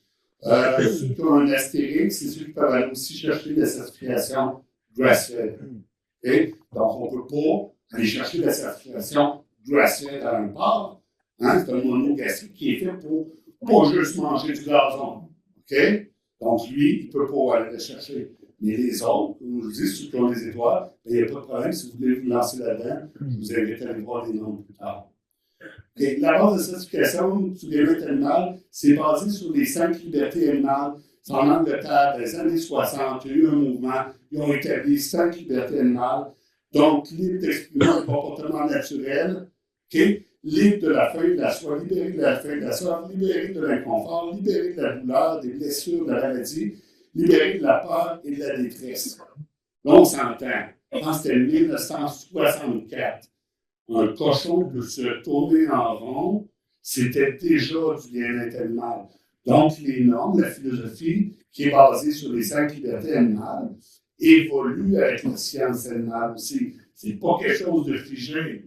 Speaker 2: Ceux qui ont un astérix, c'est ceux qui peuvent aller aussi chercher la certification grass-fed. Okay? Donc, on ne peut pas aller chercher la certification grass-fed dans un porc. Hein? C'est un monogastrique qui est fait pour pas juste manger du gazon. Okay? Donc, lui, il ne peut pas aller le chercher. Mais les autres, comme je vous dis, ceux qui ont des étoiles, il n'y a pas de problème. Si vous voulez vous lancer là-dedans, je vous invite à aller voir des noms plus tard. Okay. La base de certification du bien-être animal, c'est basé sur les 5 libertés animales. C'est en Angleterre, dans les années 60, il y a eu un mouvement, ils ont établi 5 libertés animales. Donc, libre d'exprimer un comportement naturel, okay? Libre de la faim, de la soif, libéré de la faim, de la soif, libéré de l'inconfort, libéré de la douleur, des blessures, de la maladie, libéré de la peur et de la détresse. Là, on s'entend. Je pense que c'était 1964. Un cochon peut se tourner en rond, c'était déjà du bien-être animal. Donc, les normes, la philosophie, qui est basée sur les 5 libertés animales, évolue avec la science animale aussi. C'est pas quelque chose de figé.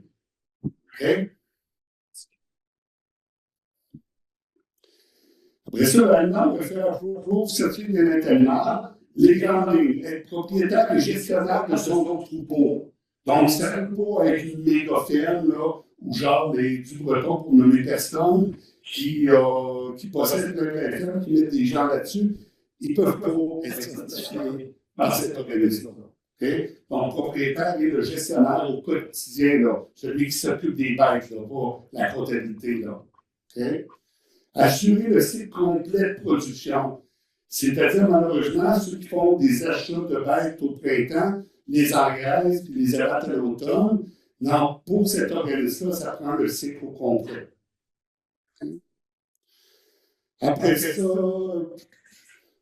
Speaker 2: OK? Après ça, l'animal va faire approuve certifié bien-être animal, les grandes lignes, être propriétaire et gestionnaire de son troupeau. Donc, ça ne peut pas être une méga ferme, là, ou genre du breton pour nommer personne, qui possède une ferme, qui met des gens là-dessus. Ils ne peuvent pas être certifiés par cet organisme. Okay? Donc, propriétaire et le gestionnaire au quotidien, là, celui qui s'occupe des bêtes, là, pas la comptabilité. Là. Okay? Assurer le cycle complet de production. C'est-à-dire, malheureusement, ceux qui font des achats de bêtes au printemps, les engraissent puis les abattent à l'automne. Non, pour cet organisme-là, ça prend le cycle au complet. Après ça,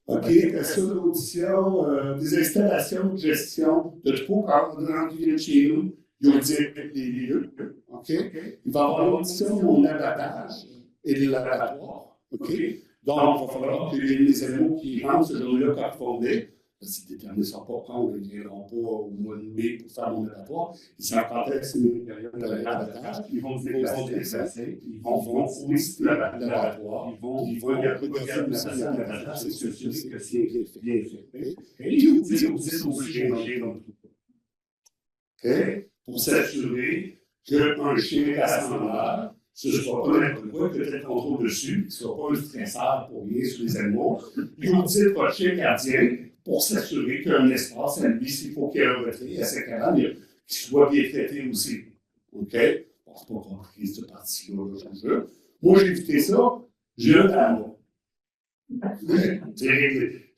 Speaker 2: après ça, l'audition, des installations de gestion de troupeaux, quand on vient chez nous, ils ont dit les lieux. Okay? Il va y avoir l'audition de mon abattage et de l'abattoir. Okay? Donc, il va falloir que les animaux qui rentrent ce jour-là quand ils font des. Si les derniers ne sont pas prêts, ils ne viendront pas au mois de mai pour faire mon abattoir. Ils savent quand est-ce que c'est une période d'abattage. Ils vont se déplacer, ils vont visiter l'abattoir, ils vont regarder l'abattage, c'est sûr que c'est bien fait. Et ils vous disent aussi pour s'assurer qu'un chien rassembleur, ce ne soit pas n'importe quoi, que tu contrôle dessus, que ce ne soit pas un stresseur pour rien sur les animaux. Ils vous disent votre chien gardien, pour s'assurer qu'il y a un espace à lui, s'il faut qu'il y ait un retrait à sa cabane, qu'il soit bien traité aussi. OK? Bon, c'est pas compris, cette partie-là, je jure. Moi, j'ai évité ça, j'ai un dame.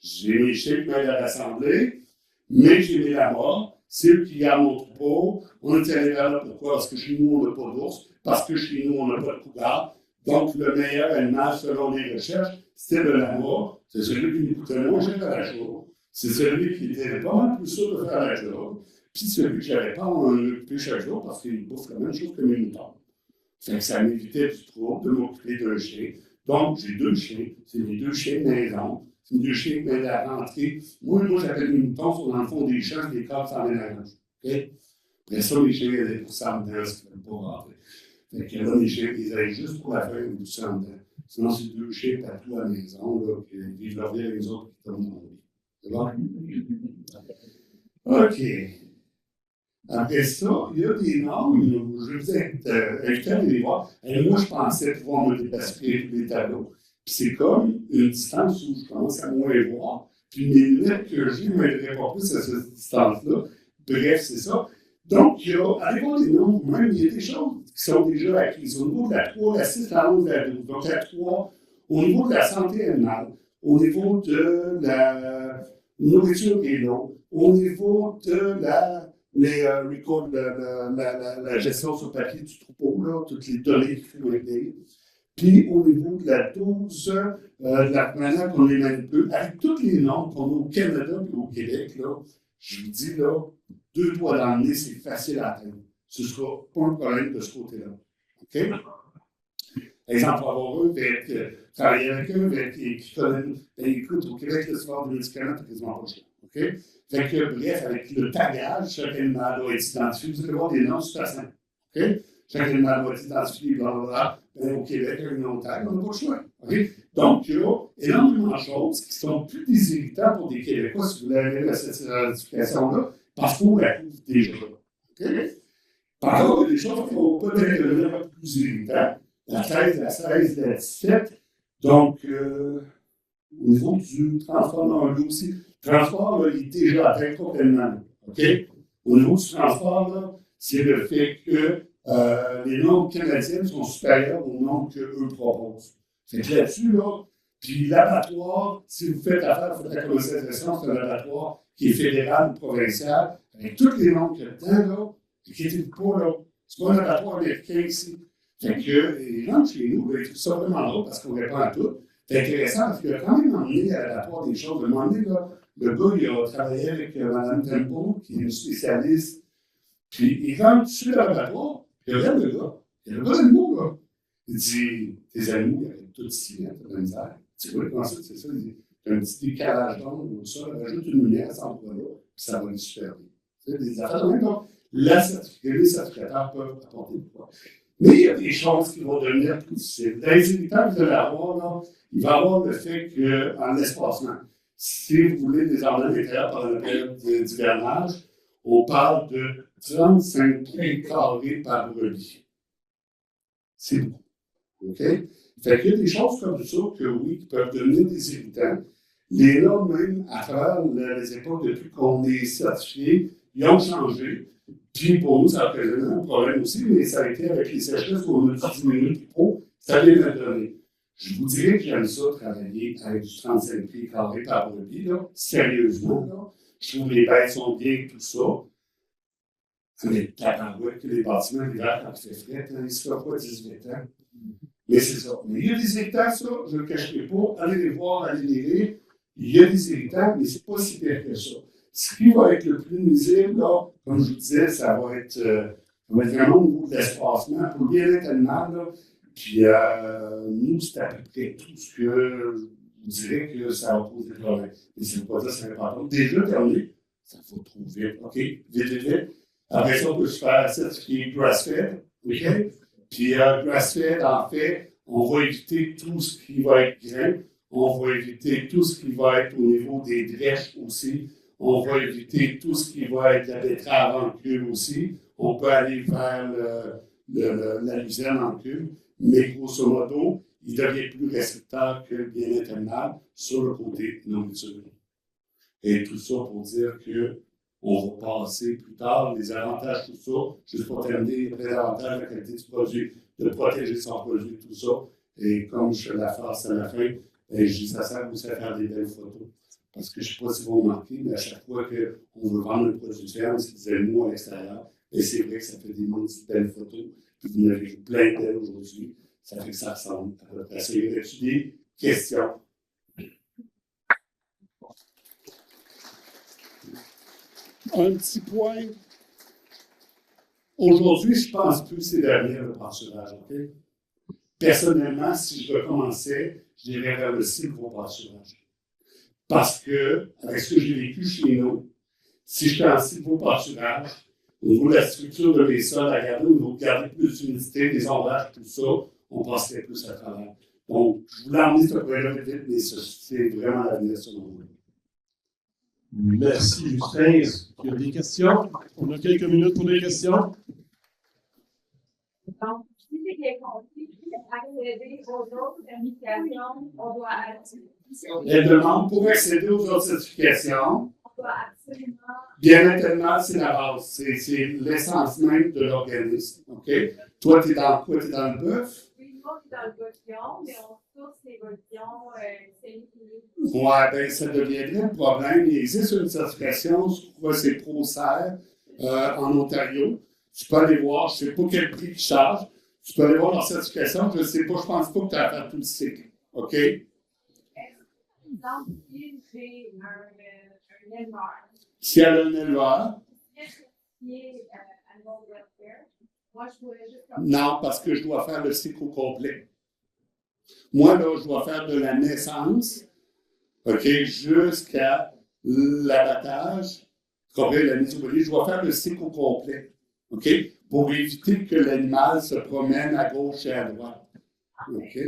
Speaker 2: J'ai mes chiens qui m'aident à rassembler, mais j'ai mis la mort. C'est eux qui gardent mon troupeau. On est allé vers là, pourquoi? Parce que chez nous, on n'a pas d'ours, parce que chez nous, on n'a pas de cougar. Donc, le meilleur animal, selon les recherches, c'était le lama. C'est celui qui nous coûtait moins cher à la jour. C'est celui qui était pas mal plus sûr de faire la job. Puis celui que j'avais pas à m'en occuper chaque jour parce qu'il bouffe la même chose que mes moutons. Ça m'évitait du trouble de m'occuper d'un chien. Donc, j'ai 2 chiens. C'est mes 2 chiens de maison. C'est mes 2 chiens qui m'aident à rentrer. Moi, j'appelle les moutons sont dans le fond des champs, des câbles sans ménage. Okay? Après ça, les chiens, ils pour ça en dedans, ce qu'ils ne veulent pas rentrer. Fait que là, les chiens, ils aillent juste pour la faire ou tout ça en dedans. Sinon, c'est 2 chiens partout à la maison, là, qui vivent leur vie avec les autres qui tombent dans la vie. C'est bon? OK. Après ça, il y a des normes, je vous invite à les voir. Et moi, je pensais pouvoir me dépasser tous les tableaux. Puis c'est comme une distance où je commence à moins voir. Puis mes lunettes que j'ai ne m'aideraient pas plus à cette distance-là. Bref, c'est ça. Donc, allez voir les normes vous-même, il y a des choses qui sont déjà acquises. Au niveau de la 3, la 6, la 11, la 12. Donc, la 3, au niveau de la santé animale, au niveau de la nourriture et l'eau, au niveau de la gestion sur papier du troupeau, là, toutes les données qu'il faut régler, puis au niveau de la dose, de la manière qu'on les manipule, avec toutes les normes qu'on a au Canada et au Québec, là, je vous dis, là, 2 doigts dans le nez, c'est facile à atteindre. Ce ne sera pas un problème de ce côté-là. OK? Exemple, pour avoir eux, travailler avec eux, qui connaissent, écoute, au Québec, le soir des médicaments, tu n'as quasiment pas le choix. OK? Fait que, bref, avec le tagage, chaque animal doit être identifié. Vous allez voir des noms super simples. OK? Chaque animal doit être identifié, blablabla. Au Québec, avec nos tags, on n'a pas le choix. Okay? Donc, il y a énormément de choses qui sont plus des irritants pour des Québécois si vous avez cette certification-là, parce qu'on la couvre déjà. Okay? Par contre, il y a des choses qui vont peut-être devenir plus irritantes. La 16, la 16, la 17. Donc, au niveau du transport, lui aussi, le transport, là, il est déjà atteint complètement. Okay? Au niveau du transport, là, c'est le fait que les normes canadiennes sont supérieures aux normes qu'eux proposent. Fait que là-dessus, là, puis l'abattoir, si vous faites affaire, vous faites la commercialisation, c'est un abattoir qui est fédéral ou provincial, avec toutes les normes qu'il y a dedans, là, inquiétez-vous pas, là, c'est pas un abattoir américain ici. Fait que les gens chez nous, là, ils trouvent ça vraiment drôle parce qu'on répond à tout. C'est intéressant parce qu'il a quand même emmené à l'abattoir des choses. À un moment donné, là, le gars, il a travaillé avec Mme Tempo, qui est une spécialiste, puis il rentre sur l'abattoir. Il regarde le gars. Il y a le gars d'animaux, là. Il dit, tes animaux, ils arrêtent tout ici, hein, t'as de la misère. Tu vois, comment ça, c'est ça? Il dit, t'as un petit décalage d'ombre, ça, rajoute une lumière à cet endroit-là, puis ça va aller super bien. Tu sais, des affaires de même, donc, les certificateurs peuvent apporter du poids. Mais il y a des choses qui vont devenir plus difficiles. Dans les irritants que vous allez avoir, là, il va y avoir le fait qu'en espacement, si vous voulez des ordres intérieurs pendant la période d'hivernage, on parle de 35 pieds carrés par brebis. C'est beaucoup. OK? Fait qu'il y a des choses comme ça que, oui, qui peuvent devenir des irritants. Les normes, même, à travers les époques, depuis qu'on est certifié, ils ont changé. Puis pour nous, ça a créé un problème aussi, mais ça a été avec les sécheresses où on a dû diminuer le trop, ça vient de donner. Je vous dirais que j'aime ça, travailler avec du 35 pieds carrés par brebis, là, sérieusement. Là. Je trouve que les bêtes sont bien, tout ça. Mais tabarouette que les bâtiments, l'hiver, quand il fait frais, ils ne se font pas 18 ans. Mais c'est ça. Mais il y a des irritants, ça, je ne le cacherai pas. Allez les voir, allez les lire. Il y a des irritants, mais ce n'est pas si pire que ça. Ce qui va être le plus nuisible, là, comme je vous disais, ça va être vraiment au niveau de l'espacement, pour le bien-être animal. Là. Puis nous, c'est à peu près tout ce que je vous dirais que ça va poser des problèmes. Mais c'est pas ça, c'est important. Déjà terminé, ça va trop vite. OK? Vite. Après ça, on peut se faire certifier grass-fed. OK? Puis grass-fed, en fait, on va éviter tout ce qui va être grain. On va éviter tout ce qui va être au niveau des drèches aussi. On va éviter tout ce qui va être la betterave en cube aussi. On peut aller vers la luzerne en cube. Mais grosso modo, il devient plus restricteur que le bien-être animal sur le côté nourriture. Et tout ça pour dire qu'on va passer plus tard les avantages, tout ça, juste pour terminer les avantages de la qualité du produit, de protéger son produit, tout ça. Et comme je fais la farce à la fin, je dis ça sert aussi à faire des belles photos. Parce que je ne sais pas si vous remarquez, mais à chaque fois qu'on veut vendre un produit de ferme, c'est des animaux à l'extérieur. Et c'est vrai que ça fait des belles photos. Puis vous en avez vu plein d'elles aujourd'hui. Ça fait que ça ressemble à peu près à ça. Y a-t-il des questions? Un petit point. Aujourd'hui, je ne pense plus ces derniers le pâturage. Okay? Personnellement, si je recommençais, j'irais vers le sylvopâturage. Parce que, avec ce que j'ai vécu chez nous, si je fais un sylvopâturage, au niveau de la structure de mes sols, à garder, au niveau de garder plus d'humidité, des ombrages, tout ça, on passerait plus à travers. Donc, je voulais emmener ce projet-là vite, mais c'est vraiment l'avenir, selon moi.
Speaker 1: Merci, Justin. Est-ce qu'il y a des questions? On a quelques minutes pour les questions.
Speaker 3: Donc, si j'ai bien compris, accéder aux autres certifications, on doit
Speaker 2: Les demandes pour accéder aux autres certifications,
Speaker 3: on doit absolument.
Speaker 2: bien-être animal, c'est la base. C'est l'essence même de l'organisme. OK? Toi, tu es dans quoi? Tu es dans le bœuf?
Speaker 3: Oui, moi, je suis dans le bottillon, mais on source les bottillons. certification, c'est
Speaker 2: Ouais, ben, ça deviendrait un problème. Il existe une certification, je crois que c'est ProSerre en Ontario. Tu peux aller voir, je ne sais pas quel prix ils chargent. Tu peux aller voir leur certification, je ne sais pas, je ne pense pas que tu as à faire tout le cycle. OK?
Speaker 3: exemple, si j'ai un éleveur
Speaker 2: Si elle a un éleveur,
Speaker 3: certifié Animal Welfare, moi, je pourrais juste
Speaker 2: non, parce que je dois faire le cycle au complet. Moi, là, je dois faire de la naissance, OK, jusqu'à l'abattage, la mise au bélier, je dois faire le cycle au complet, OK, pour éviter que l'animal se promène à gauche et à droite, OK.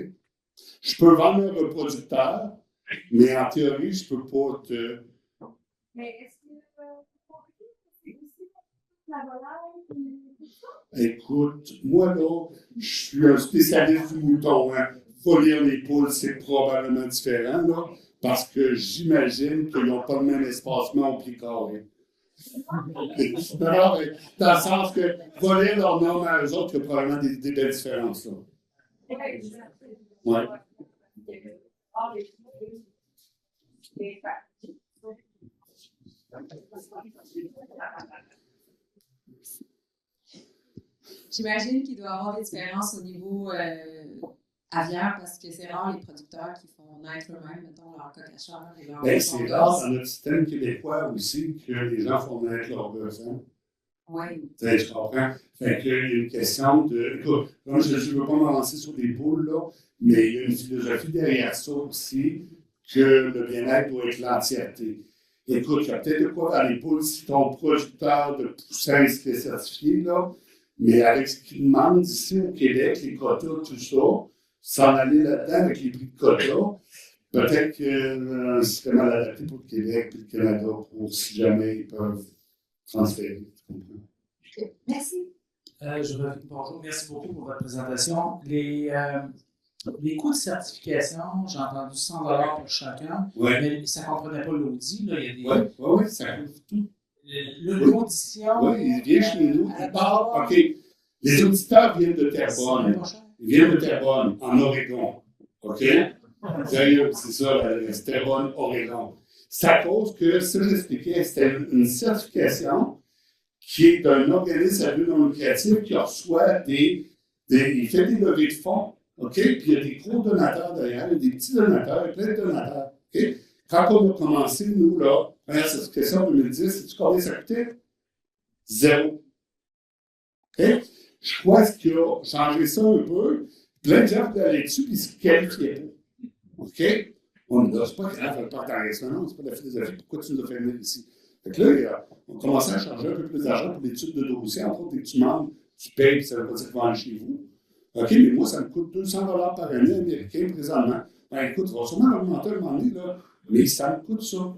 Speaker 2: Je peux vendre un reproducteur, mais en théorie, je ne peux pas te...
Speaker 3: Mais est-ce que c'est aussi la volaille et tout ça?
Speaker 2: Écoute, moi, là, je suis un spécialiste du mouton, hein. Fournir les poules, c'est probablement différent, là, parce que j'imagine qu'ils n'ont pas le même espacement au pied carré. Non, mais dans le sens que voler leur norme à eux autres, il y a probablement des belles différences, là. Ouais.
Speaker 4: J'imagine qu'il doit y avoir des différences au niveau aviaire parce que c'est rare les producteurs qui font naître eux-mêmes, mettons, leur cocacheur et leur
Speaker 2: Ben, c'est rare dans notre système québécois aussi que les gens font naître leurs besoins.
Speaker 4: Oui.
Speaker 2: Tu comprends? Fait qu'il y a une question de. Écoute, moi, je ne veux pas m'avancer sur des poules, là, mais il y a une philosophie derrière ça aussi que le bien-être doit être l'entièreté. Écoute, il y a peut-être de quoi dans les poules si ton producteur de poussins serait certifié, là, mais avec ce qu'ils demandent ici au Québec, les quotas, tout ça, s'en aller là-dedans avec les prix de quotas, peut-être que ce serait mal adapté pour le Québec et le Canada pour si jamais ils peuvent transférer. Tu comprends?
Speaker 4: Merci.
Speaker 5: Bonjour, merci beaucoup pour votre présentation. Les coûts de certification, j'ai entendu 100 $ pour chacun,
Speaker 2: Ouais.
Speaker 5: mais ça ne comprenait pas l'audit. Là, il y a des,
Speaker 2: Oui, ça couvre tout.
Speaker 5: L'audition.
Speaker 2: Oui, il vient chez nous, il parle. OK. Les auditeurs viennent de Terrebonne. Ils viennent de Terrebonne, en Oregon. OK? Sérieux, c'est ça, c'est Terrebonne, Oregon. C'est à cause que, ça, j'expliquais, c'était une certification qui est d'un organisme à but non lucratif qui reçoit il fait des levées de fonds, OK? Puis il y a des gros donateurs derrière, il y a des petits donateurs, il y a plein de donateurs, OK? Quand on a commencé, nous, là, première certification en 2010, sais-tu combien ça coûtait? 0. OK? Je crois qu'il a changé ça un peu. Plein de gens voulaient aller dessus, puis ils se qualifiaient pas. OK? On ne c'est pas grave, on part en restaurant, c'est pas de la philosophie. Pourquoi tu nous as fait venir ici? Fait que là, on commençait à charger un peu plus d'argent pour l'étude de dossier. Entre autres, dès que tu demandes, tu payes, puis ça ne veut pas dire que tu vas aller chez vous. OK, mais moi, ça me coûte 200 $ par année américain présentement. Ben écoute, on va sûrement l'augmenter à un moment donné, là, mais ça me coûte ça.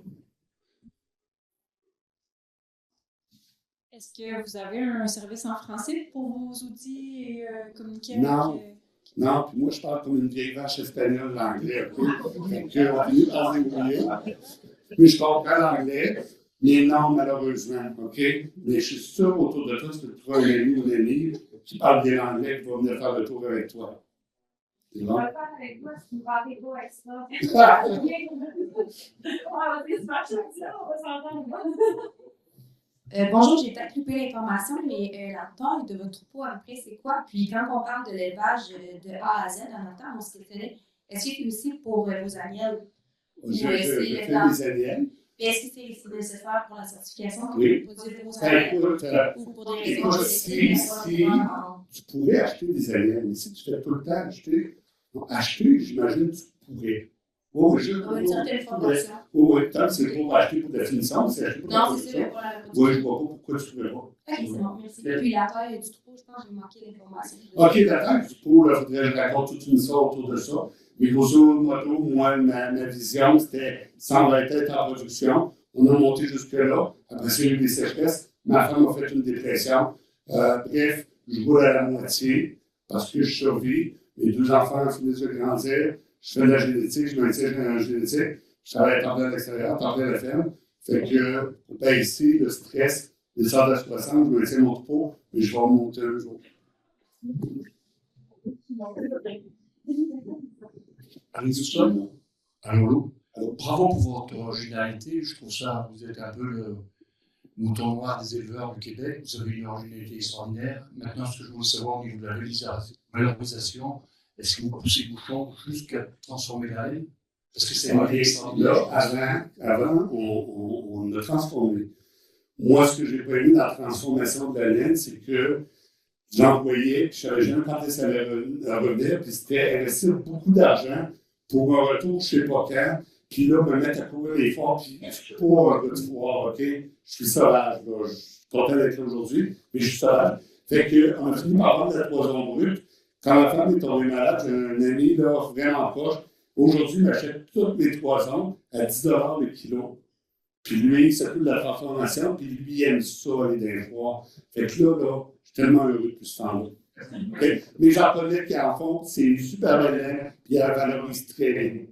Speaker 4: Est-ce que vous avez un service en français pour vos outils et communiquer
Speaker 2: Non.
Speaker 4: avec...
Speaker 2: Non, puis moi, je parle comme une vieille vache espagnole l'anglais, OK? Fait qu'on finit par débrouiller. Puis je comprends l'anglais, mais non, malheureusement, OK? Mais je suis sûr autour de toi, tu peux trouver un ami ou une amie qui parle bien l'anglais qui va venir faire le tour avec toi. C'est
Speaker 3: Je
Speaker 2: bon?
Speaker 3: vais le faire avec toi si tu me vendez pas avec ça. On va se faire ça, on va s'entendre.
Speaker 6: Bonjour, j'ai peut-être loupé l'information, mais la taille de votre troupeau, après, c'est quoi? Puis quand on parle de l'élevage de A à Z, en même temps, on se questionnait, est-ce que c'est aussi pour vos agnelles?
Speaker 2: Je fais des aliens.
Speaker 6: Et est-ce que c'est nécessaire pour la certification?
Speaker 2: Oui.
Speaker 6: Pour dire vos
Speaker 2: Ben,
Speaker 6: agnelles?
Speaker 2: écoute,
Speaker 6: Ou pour des raisons
Speaker 2: écoute,
Speaker 6: esthétiques,
Speaker 2: si tu pourrais acheter des aliens, mais si tu fais tout le temps acheter, j'imagine que tu pourrais. Oh,
Speaker 6: on va dire une formation.
Speaker 2: Oui, tant que c'est pour acheter pour la finition, c'est acheter pour la
Speaker 6: Non, c'est
Speaker 2: production.
Speaker 6: ça, pour la production.
Speaker 2: Oui, je ne vois pas pourquoi tu ne pourrais pas.
Speaker 6: Ok, c'est bon, merci. Puis la taille du troupeau, je pense que j'ai manqué l'information.
Speaker 2: OK, d'accord, du coup, il faudrait que je raconte toute une histoire autour de ça. Mais grosso modo, moi, ma vision, c'était 120 têtes en production. On a monté jusque-là. Après ça, il y a eu des sécheresses. Ma femme a fait une dépression. Bref, je roule à la moitié parce que je survis. Mes 2 enfants finissent de grandir. Je fais de la génétique, je maintiens dans la génétique. Je travaille à temps plein à l'extérieur, temps plein à la ferme. Fait que, ben ici, le stress, les sortes à 60, je maintiens mon troupeau, mais je vais remonter un jour.
Speaker 7: Allez, Houston. Allô. Alors, bravo pour votre originalité. Je trouve ça, vous êtes un peu le mouton noir des éleveurs du Québec. Vous avez une originalité extraordinaire. Maintenant, ce que je voulais savoir au niveau de la valorisation, est-ce que vous poussez le bouchon jusqu'à transformer la laine? Parce que c'est extraordinaire.
Speaker 2: Avant, on a transformé. Moi, ce que j'ai pas aimé dans la transformation de la laine, c'est que j'employais, puis je savais jamais quand ça allait revenir, puis c'était investir beaucoup d'argent pour un retour, je sais pas quand, puis là, me mettre à courir les forts, puis je suis pas un gars du foire, OK? Je suis sauvage, là. Je suis content d'être là aujourd'hui, mais je suis sauvage. Fait qu'on a fini par vendre la poison brute. Quand ma femme est tombée malade, j'ai un ami, là, vraiment proche. Aujourd'hui, il m'achète toutes mes poisons à 10 $ le kilo. Puis lui, il s'occupe de la transformation, puis lui, il aime ça, aller dans les foires. Fait que là, je suis tellement heureux depuis ce temps-là. Okay? Mais j'en connais qui en font, c'est super bien, puis ils la valorisent très bien.